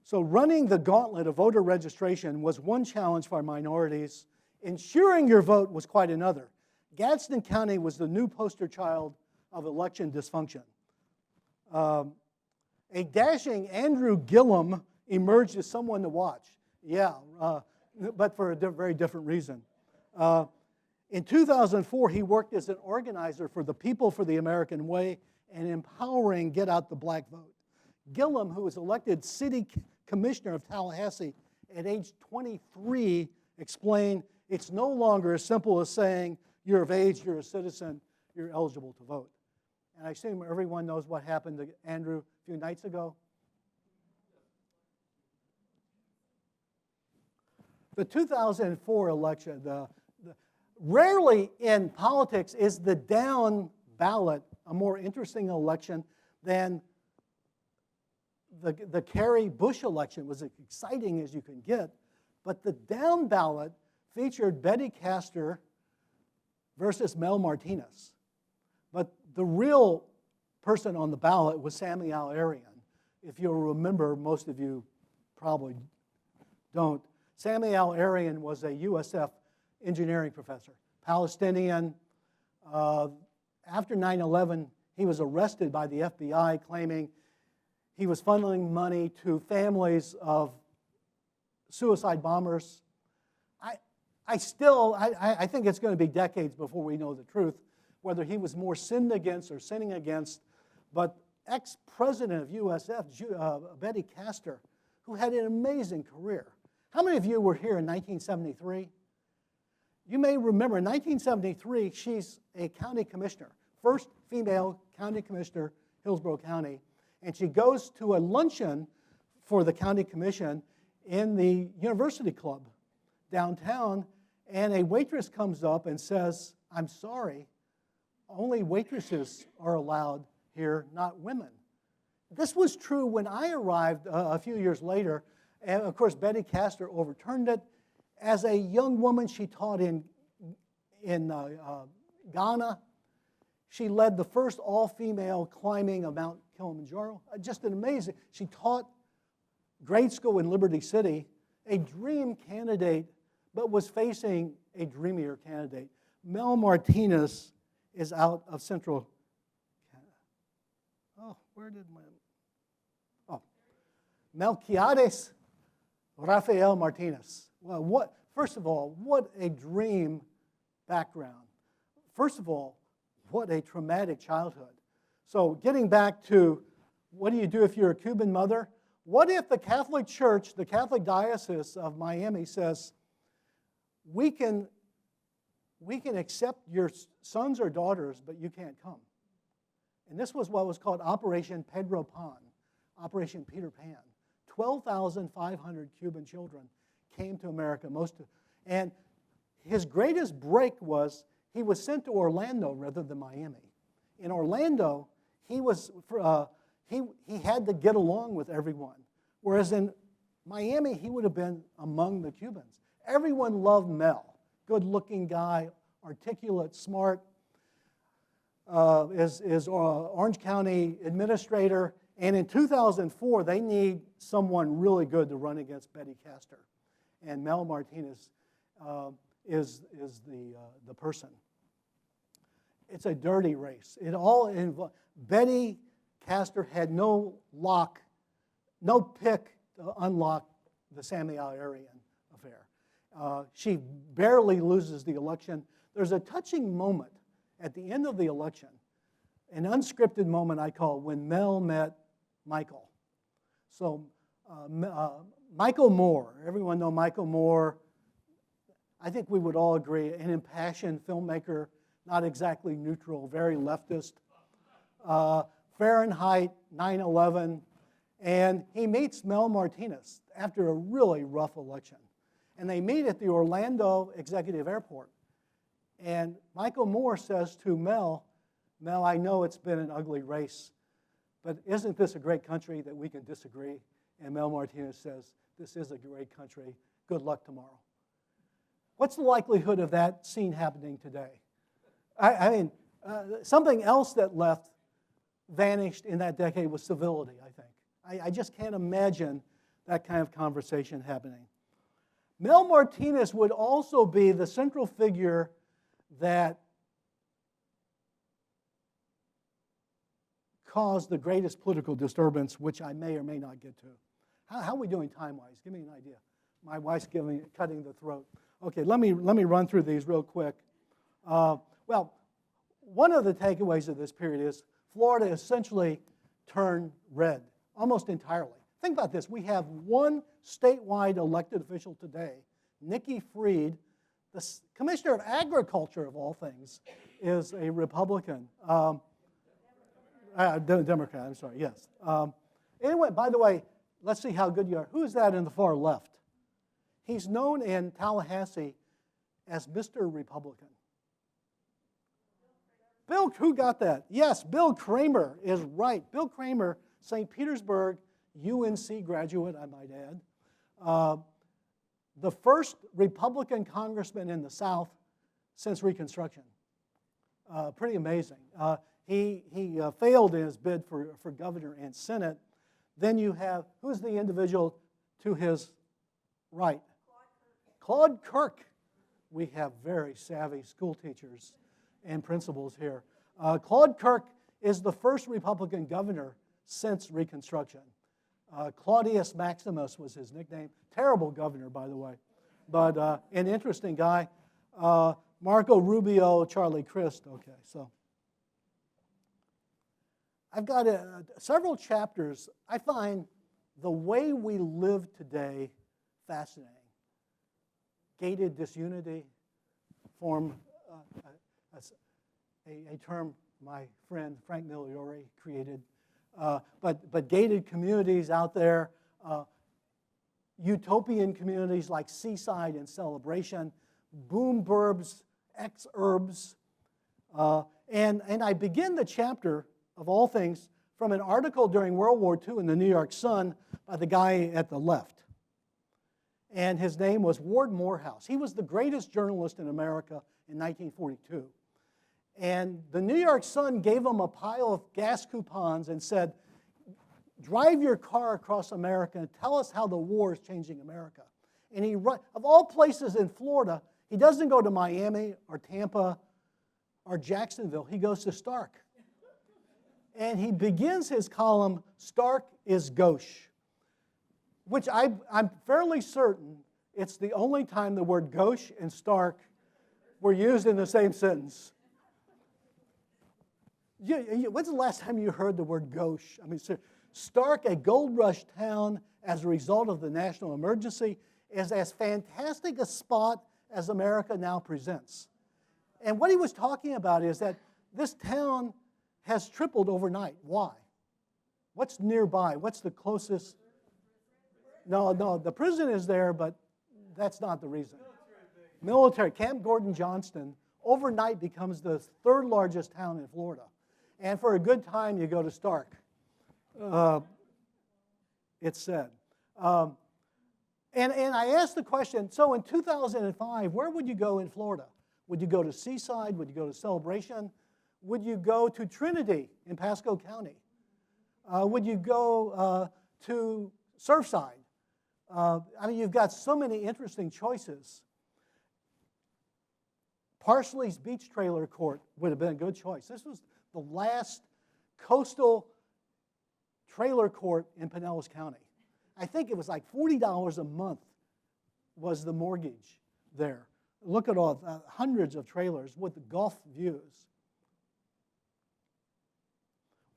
So running the gauntlet of voter registration was one challenge for minorities. Ensuring your vote was quite another. Gadsden County was the new poster child of election dysfunction. A dashing Andrew Gillum emerged as someone to watch. Yeah, but for a very different reason. In 2004, he worked as an organizer for the People for the American Way and empowering Get Out the Black Vote. Gillum, who was elected city commissioner of Tallahassee at age 23, explained, "It's no longer as simple as saying, you're of age, you're a citizen, you're eligible to vote." And I assume everyone knows what happened to Andrew a few nights ago. The 2004 election, rarely in politics is the down ballot a more interesting election than the Kerry-Bush election. Was as exciting as you can get, but the down ballot featured Betty Castor versus Mel Martinez. But the real person on the ballot was Samuel Aryan. If you'll remember, most of you probably don't. Samuel Aryan was a USF engineering professor, Palestinian. After 9/11, he was arrested by the FBI claiming he was funneling money to families of suicide bombers. I think it's going to be decades before we know the truth, whether he was more sinned against or sinning against. But ex-president of USF, Betty Castor, who had an amazing career. How many of you were here in 1973? You may remember in 1973, she's a county commissioner, first female county commissioner, Hillsborough County. And she goes to a luncheon for the county commission in the University Club downtown, and a waitress comes up and says, "I'm sorry, only waitresses are allowed here, not women." This was true when I arrived a few years later, and of course Betty Castor overturned it. As a young woman, she taught in Ghana. She led the first all-female climbing of Mount Kilimanjaro. Just an amazing. She taught grade school in Liberty City, a dream candidate, but was facing a dreamier candidate. Mel Martinez is out of Central Canada. Oh, where did my... Oh, Melquiades Rafael Martinez. Well, first of all, what a dream background. First of all, what a traumatic childhood. So getting back to what do you do if you're a Cuban mother? What if the Catholic Church, the Catholic Diocese of Miami says, we can accept your sons or daughters, but you can't come. And this was what was called Operation Pedro Pan, Operation Peter Pan. 12,500 Cuban children came to America, and his greatest break was he was sent to Orlando rather than Miami. In Orlando, he had to get along with everyone, whereas in Miami, he would have been among the Cubans. Everyone loved Mel, good-looking guy, articulate, smart, is Orange County administrator, and in 2004, they need someone really good to run against Betty Castor, and Mel Martinez is the person. It's a dirty race. It all involves. Betty Castor had no pick to unlock the Samuel Aryan affair. She barely loses the election. There's a touching moment at the end of the election, an unscripted moment I call when Mel met Michael. So Michael Moore, everyone know Michael Moore. I think we would all agree, an impassioned filmmaker, not exactly neutral, very leftist. Fahrenheit 9/11, and he meets Mel Martinez after a really rough election. And they meet at the Orlando Executive Airport. And Michael Moore says to Mel, I know it's been an ugly race, but isn't this a great country that we can disagree? And Mel Martinez says, this is a great country. Good luck tomorrow. What's the likelihood of that scene happening today? I mean, something else that vanished in that decade was civility, I think. I just can't imagine that kind of conversation happening. Mel Martinez would also be the central figure that caused the greatest political disturbance, which I may or may not get to. How are we doing time-wise? Give me an idea. My wife's cutting the throat. Okay, let me run through these real quick. Well, one of the takeaways of this period is Florida essentially turned red, almost entirely. Think about this. We have one statewide elected official today, Nikki Fried, the Commissioner of Agriculture, of all things, is a Republican. Democrat, I'm sorry, yes. Anyway, by the way, let's see how good you are. Who is that in the far left? He's known in Tallahassee as Mr. Republican. Bill, who got that? Yes, Bill Kramer is right. Bill Kramer, St. Petersburg, UNC graduate, I might add. The first Republican congressman in the South since Reconstruction. Pretty amazing. He failed in his bid for governor and Senate. Then you have, who's the individual to his right? Claude Kirk. We have very savvy school teachers and principals here. Claude Kirk is the first Republican governor since Reconstruction. Claudius Maximus was his nickname. Terrible governor, by the way, but an interesting guy. Marco Rubio, Charlie Crist. Okay, so I've got several chapters. I find the way we live today fascinating. Gated disunity, form a term my friend Frank Migliore created. But gated communities out there, utopian communities like Seaside and Celebration, boom burbs, exurbs. And I begin the chapter, of all things, from an article during World War II in the New York Sun by the guy at the left. And his name was Ward Morehouse. He was the greatest journalist in America in 1942. And the New York Sun gave him a pile of gas coupons and said, drive your car across America and tell us how the war is changing America. And of all places in Florida, he doesn't go to Miami or Tampa or Jacksonville. He goes to Stark. And he begins his column, Stark is gauche, which I'm fairly certain it's the only time the word gauche and Stark were used in the same sentence. When's the last time you heard the word gauche? I mean, Stark, a gold rush town as a result of the national emergency, is as fantastic a spot as America now presents. And what he was talking about is that this town has tripled overnight. Why? What's nearby? What's the closest? No, the prison is there, but that's not the reason. Military. Camp Gordon Johnston overnight becomes the third largest town in Florida. And for a good time, you go to Stark. It's said. And I asked the question, so in 2005, where would you go in Florida? Would you go to Seaside? Would you go to Celebration? Would you go to Trinity in Pasco County? Would you go to Surfside? I mean, you've got so many interesting choices. Parsley's Beach Trailer Court would have been a good choice. This was the last coastal trailer court in Pinellas County. I think it was like $40 a month was the mortgage there. Look at all, hundreds of trailers with the Gulf views.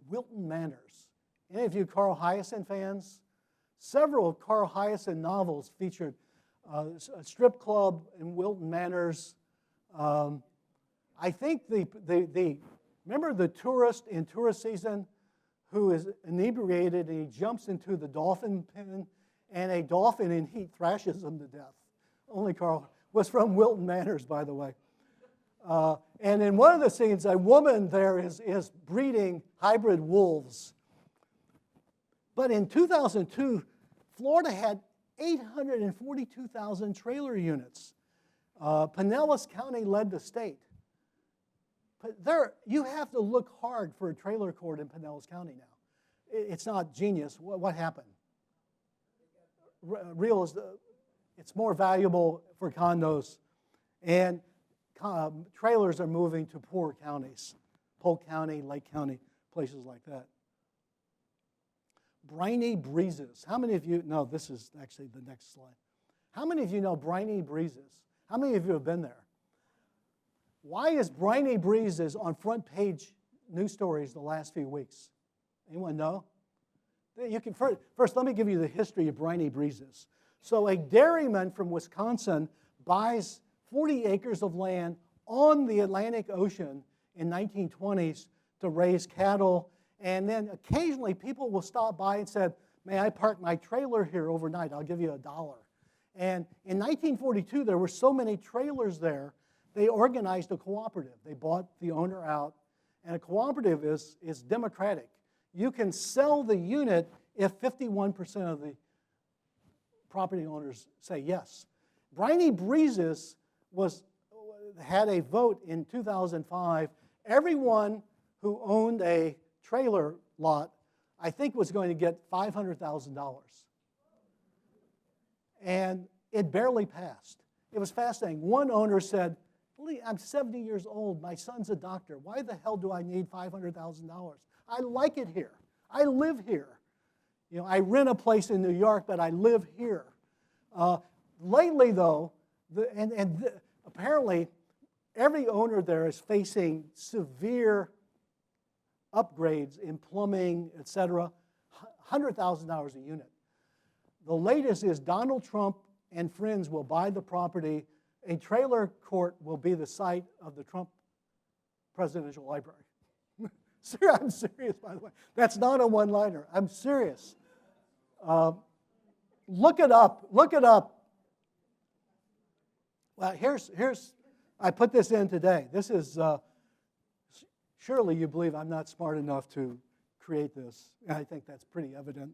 Wilton Manors. Any of you Carl Hyacin fans? Several of Carl Hyacin novels featured a strip club in Wilton Manors. I think remember the tourist in tourist season who is inebriated and he jumps into the dolphin pen and a dolphin in heat thrashes him to death. Only Carl was from Wilton Manors, by the way. And in one of the scenes, a woman there is breeding hybrid wolves. But in 2002, Florida had 842,000 trailer units. Pinellas County led the state. But you have to look hard for a trailer court in Pinellas County now. It's not genius. What happened? It's more valuable for condos, and trailers are moving to poor counties, Polk County, Lake County, places like that. Briny Breezes. How many of you, no, this is actually the next slide. How many of you know Briny Breezes? How many of you have been there? Why is Briny Breezes on front page news stories the last few weeks? Anyone know? You can first let me give you the history of Briny Breezes. So a dairyman from Wisconsin buys 40 acres of land on the Atlantic Ocean in 1920s to raise cattle, and then occasionally people will stop by and say, may I park my trailer here overnight? I'll give you $1. And in 1942, there were so many trailers there, they organized a cooperative. They bought the owner out, and a cooperative is democratic. You can sell the unit if 51% of the property owners say yes. Briny Breezes had a vote in 2005. Everyone who owned a trailer lot, I think, was going to get $500,000. And it barely passed. It was fascinating. One owner said, I'm 70 years old. My son's a doctor. Why the hell do I need $500,000? I like it here. I live here. You know, I rent a place in New York, but I live here. Lately, though, apparently, every owner there is facing severe upgrades in plumbing, etc., $100,000 a unit. The latest is Donald Trump and friends will buy the property. A trailer court will be the site of the Trump Presidential Library. I'm serious, by the way. That's not a one-liner. I'm serious. Look it up. Look it up. Well, here's I put this in today. This is, surely you believe I'm not smart enough to create this. And I think that's pretty evident.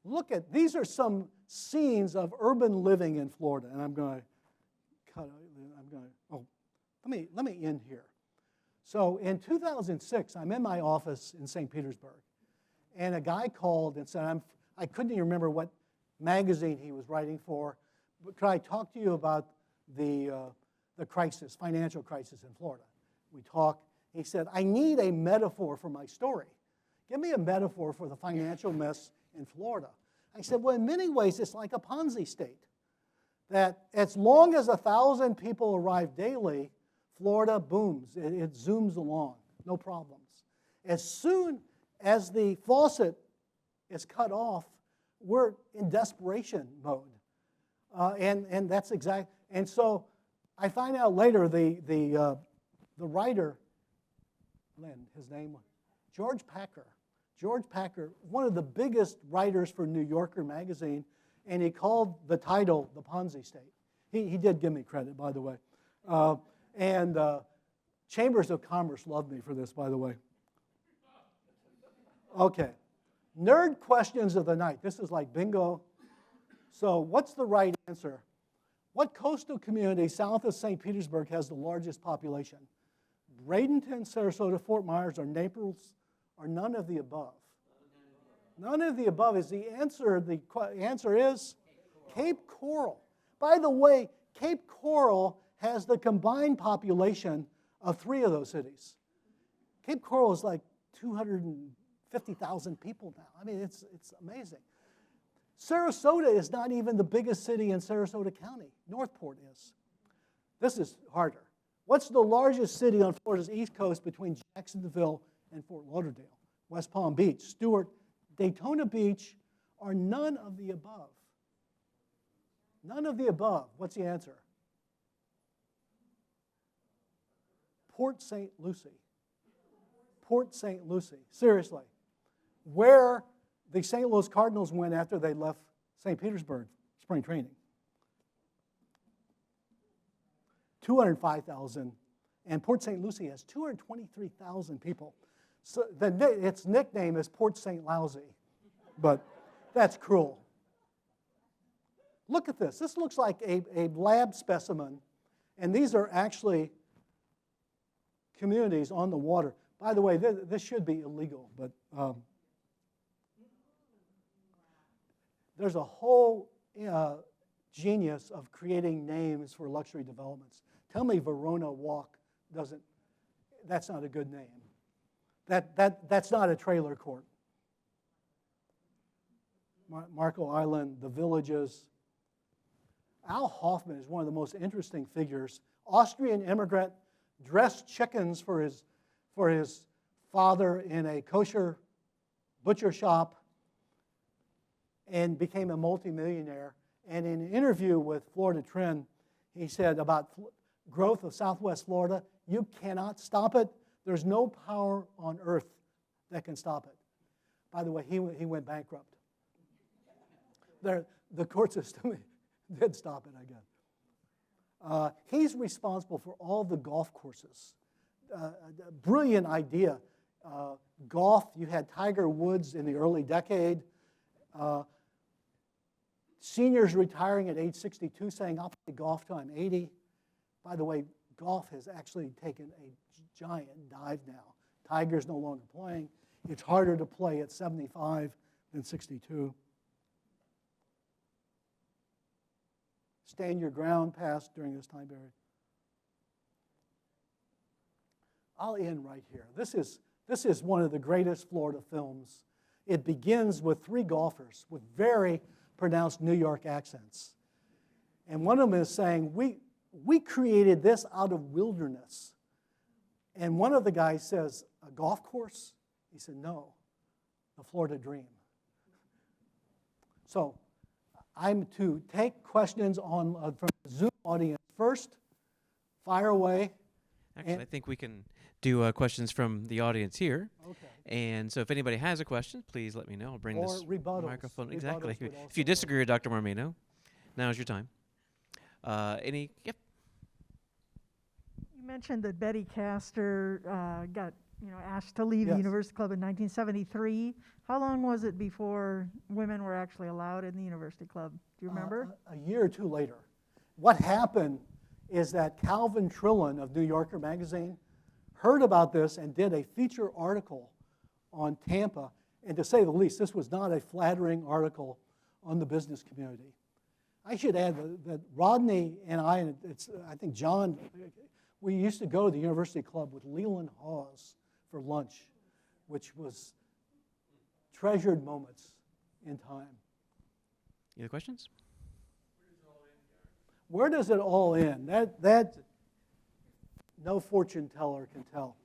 Look at, these are some scenes of urban living in Florida. And I'm going to cut, let me end here. So in 2006, I'm in my office in St. Petersburg, and a guy called and said, I couldn't even remember what magazine he was writing for, but could I talk to you about the crisis, financial crisis in Florida? We talked. He said, I need a metaphor for my story. Give me a metaphor for the financial mess in Florida. I said, well, in many ways, it's like a Ponzi state. That as long as 1,000 people arrive daily, Florida booms. It zooms along, no problems. As soon as the faucet is cut off, we're in desperation mode. And that's exact. And so I find out later the writer, Lynn, his name, George Packer. George Packer, one of the biggest writers for New Yorker magazine, and he called the title The Ponzi State. He did give me credit, by the way. And Chambers of Commerce loved me for this, by the way. Okay. Nerd questions of the night. This is like bingo. So what's the right answer? What coastal community south of St. Petersburg has the largest population? Bradenton, Sarasota, Fort Myers, or Naples, or none of the above? None of the above is the answer. The answer is Cape Coral. By the way, Cape Coral has the combined population of 3 of those cities. Cape Coral is like 250,000 people now. I mean, it's amazing. Sarasota is not even the biggest city in Sarasota County. Northport is. This is harder. What's the largest city on Florida's east coast between Jacksonville and Fort Lauderdale? West Palm Beach, Stewart, Daytona Beach, or none of the above? None of the above. What's the answer? Port St. Lucie. Port St. Lucie. Seriously. Where the St. Louis Cardinals went after they left St. Petersburg spring training. 205,000. And Port St. Lucie has 223,000 people. So its nickname is Port St. Lousy, but that's cruel. Look at this. This looks like a lab specimen, and these are actually communities on the water. By the way, this should be illegal, but there's a whole genius of creating names for luxury developments. Tell me Verona Walk that's not a good name. That's not a trailer court. Marco Island, the Villages. Al Hoffman is one of the most interesting figures. Austrian immigrant, dressed chickens for his father in a kosher butcher shop, and became a multimillionaire. And in an interview with Florida Trend, he said about growth of Southwest Florida, you cannot stop it. There's no power on earth that can stop it. By the way, he went bankrupt. The court system did stop it, I guess. He's responsible for all the golf courses. Brilliant idea. Golf, you had Tiger Woods in the early decade. Seniors retiring at age 62 saying, I'll play golf till I'm 80. By the way, golf has actually taken a giant dive now. Tiger's no longer playing. It's harder to play at 75 than 62. Stand Your Ground passed during this time period. I'll end right here. This is one of the greatest Florida films. It begins with 3 golfers with very pronounced New York accents. And one of them is saying, we created this out of wilderness. And one of the guys says, a golf course? He said, no, the Florida Dream. So I'm to take questions from the Zoom audience first. Fire away. Actually, I think we can do questions from the audience here. Okay. And so if anybody has a question, please let me know. I'll bring Or this rebuttals. microphone. Rebuttals Exactly. would If you also disagree with Dr. Mormino, now's your time. Yep. You mentioned that Betty Castor got asked to leave the Yes. University Club in 1973. How long was it before women were actually allowed in the University Club? Do you remember? A year or two later. What happened is that Calvin Trillin of New Yorker magazine heard about this and did a feature article on Tampa. And to say the least, this was not a flattering article on the business community. I should add that Rodney and I think John, we used to go to the University Club with Leland Hawes for lunch, which was treasured moments in time. Any other questions? Where does it all end? That no fortune teller can tell.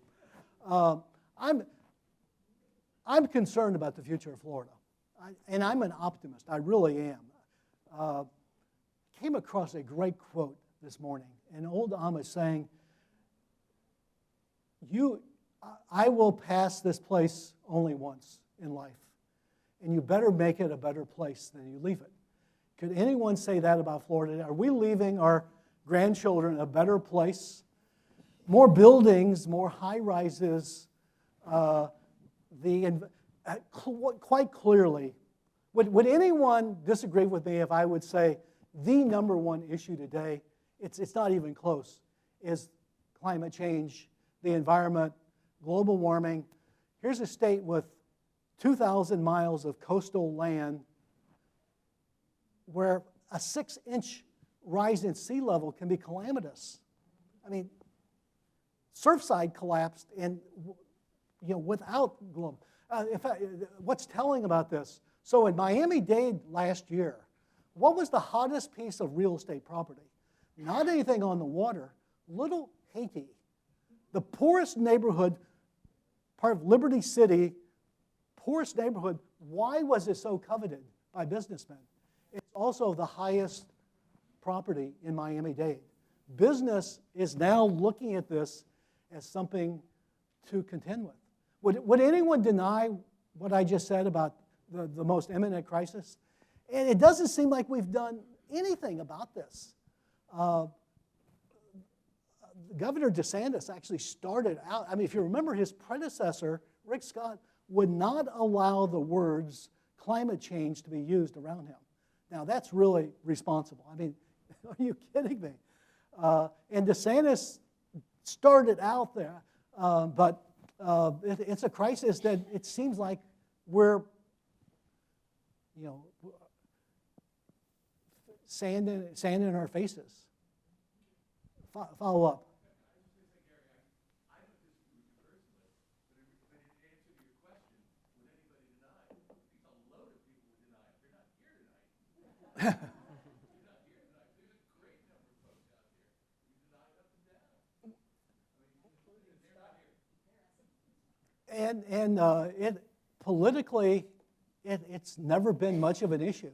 I'm concerned about the future of Florida, and I'm an optimist. I really am. Came across a great quote this morning, an old Amish saying, I will pass this place only once in life, and you better make it a better place than you leave it. Could anyone say that about Florida? Are we leaving our grandchildren a better place? More buildings, more high-rises, quite clearly. Would anyone disagree with me if I would say the number one issue today, it's not even close, is climate change, the environment, global warming. Here's a state with 2,000 miles of coastal land where a 6-inch rise in sea level can be calamitous. I mean, Surfside collapsed and without global. In fact, what's telling about this? So in Miami-Dade last year, what was the hottest piece of real estate property? Not anything on the water. Little Haiti, the poorest neighborhood, part of Liberty City, poorest neighborhood. Why was it so coveted by businessmen? It's also the highest property in Miami-Dade. Business is now looking at this as something to contend with. Would anyone deny what I just said about the most imminent crisis? And it doesn't seem like we've done anything about this. Governor DeSantis actually started out, I mean, if you remember his predecessor, Rick Scott, would not allow the words climate change to be used around him. Now, that's really responsible. I mean, are you kidding me? And DeSantis started out there, but it's a crisis that it seems like we're, sand in our faces. Follow up. And politically, it's never been much of an issue,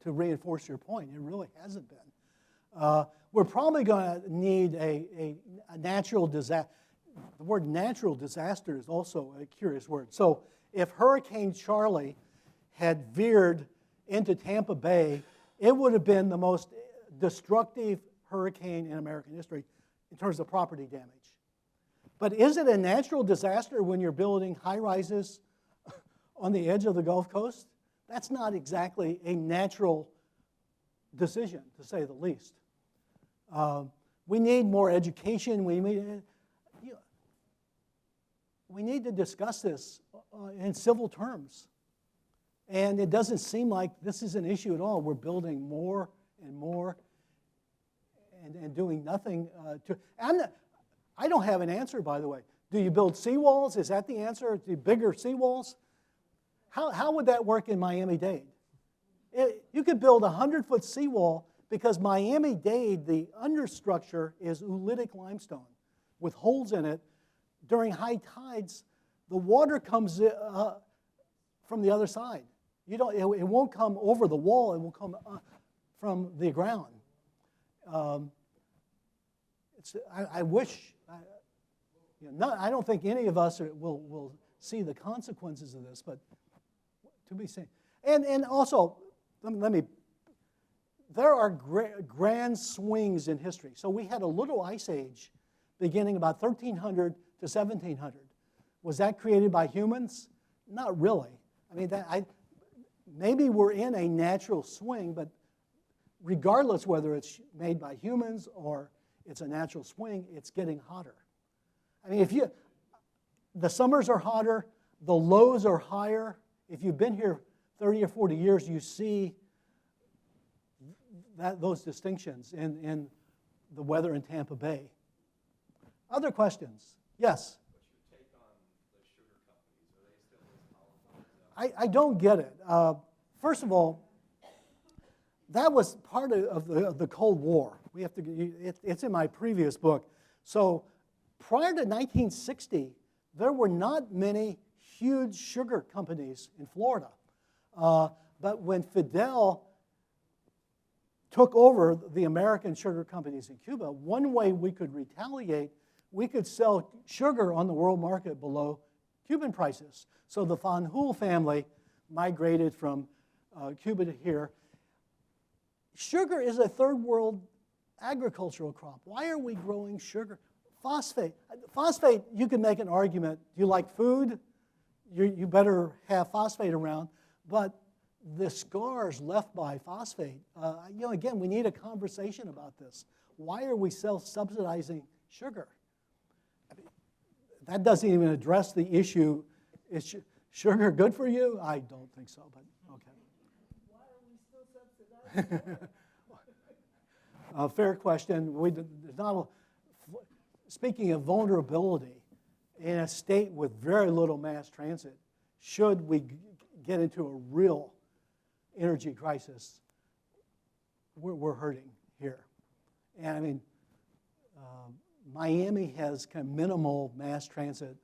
to reinforce your point. It really hasn't been. We're probably going to need a natural disaster. The word natural disaster is also a curious word. So if Hurricane Charlie had veered into Tampa Bay, it would have been the most destructive hurricane in American history in terms of property damage. But is it a natural disaster when you're building high-rises on the edge of the Gulf Coast? That's not exactly a natural decision, to say the least. We need more education. We need to discuss this in civil terms. And it doesn't seem like this is an issue at all. We're building more and more and doing nothing to... I don't have an answer, by the way. Do you build seawalls? Is that the answer? Do bigger seawalls? How would that work in Miami-Dade? You could build a 100-foot seawall because Miami-Dade, the understructure is oolitic limestone with holes in it. During high tides, the water comes from the other side. It won't come over the wall. It will come from the ground. I wish... I don't think any of us will see the consequences of this, but to be seen. And also, there are grand swings in history. So we had a little ice age beginning about 1300 to 1700. Was that created by humans? Not really. I mean, maybe we're in a natural swing, but regardless whether it's made by humans or It's a natural swing. It's getting hotter. I mean, the summers are hotter, the lows are higher. If you've been here 30 or 40 years, you see those distinctions in the weather in Tampa Bay. Other questions? Yes? What's your take on the sugar companies? Are they still as powerful? I don't get it. First of all, that was part of the Cold War. It's in my previous book. So prior to 1960, there were not many huge sugar companies in Florida. But when Fidel took over the American sugar companies in Cuba, one way we could retaliate, we could sell sugar on the world market below Cuban prices. So the Fanjul family migrated from Cuba to here. Sugar is a third world agricultural crop. Why are we growing sugar? Phosphate. Phosphate, you can make an argument. Do you like food? You better have phosphate around. But the scars left by phosphate, again, we need a conversation about this. Why are we self-subsidizing sugar? I mean, that doesn't even address the issue. Is sugar good for you? I don't think so, but okay. Why are we still subsidizing? Fair question. Speaking of vulnerability, in a state with very little mass transit, should we get into a real energy crisis, we're hurting here. And I mean, Miami has kind of minimal mass transit.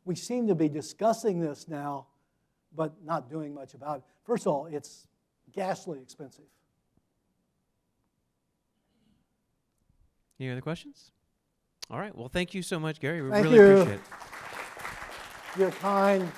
We seem to be discussing this now, but not doing much about it. First of all, it's ghastly expensive. Any other questions? All right. Well, thank you so much, Gary. We Thank really you. appreciate it. You're kind.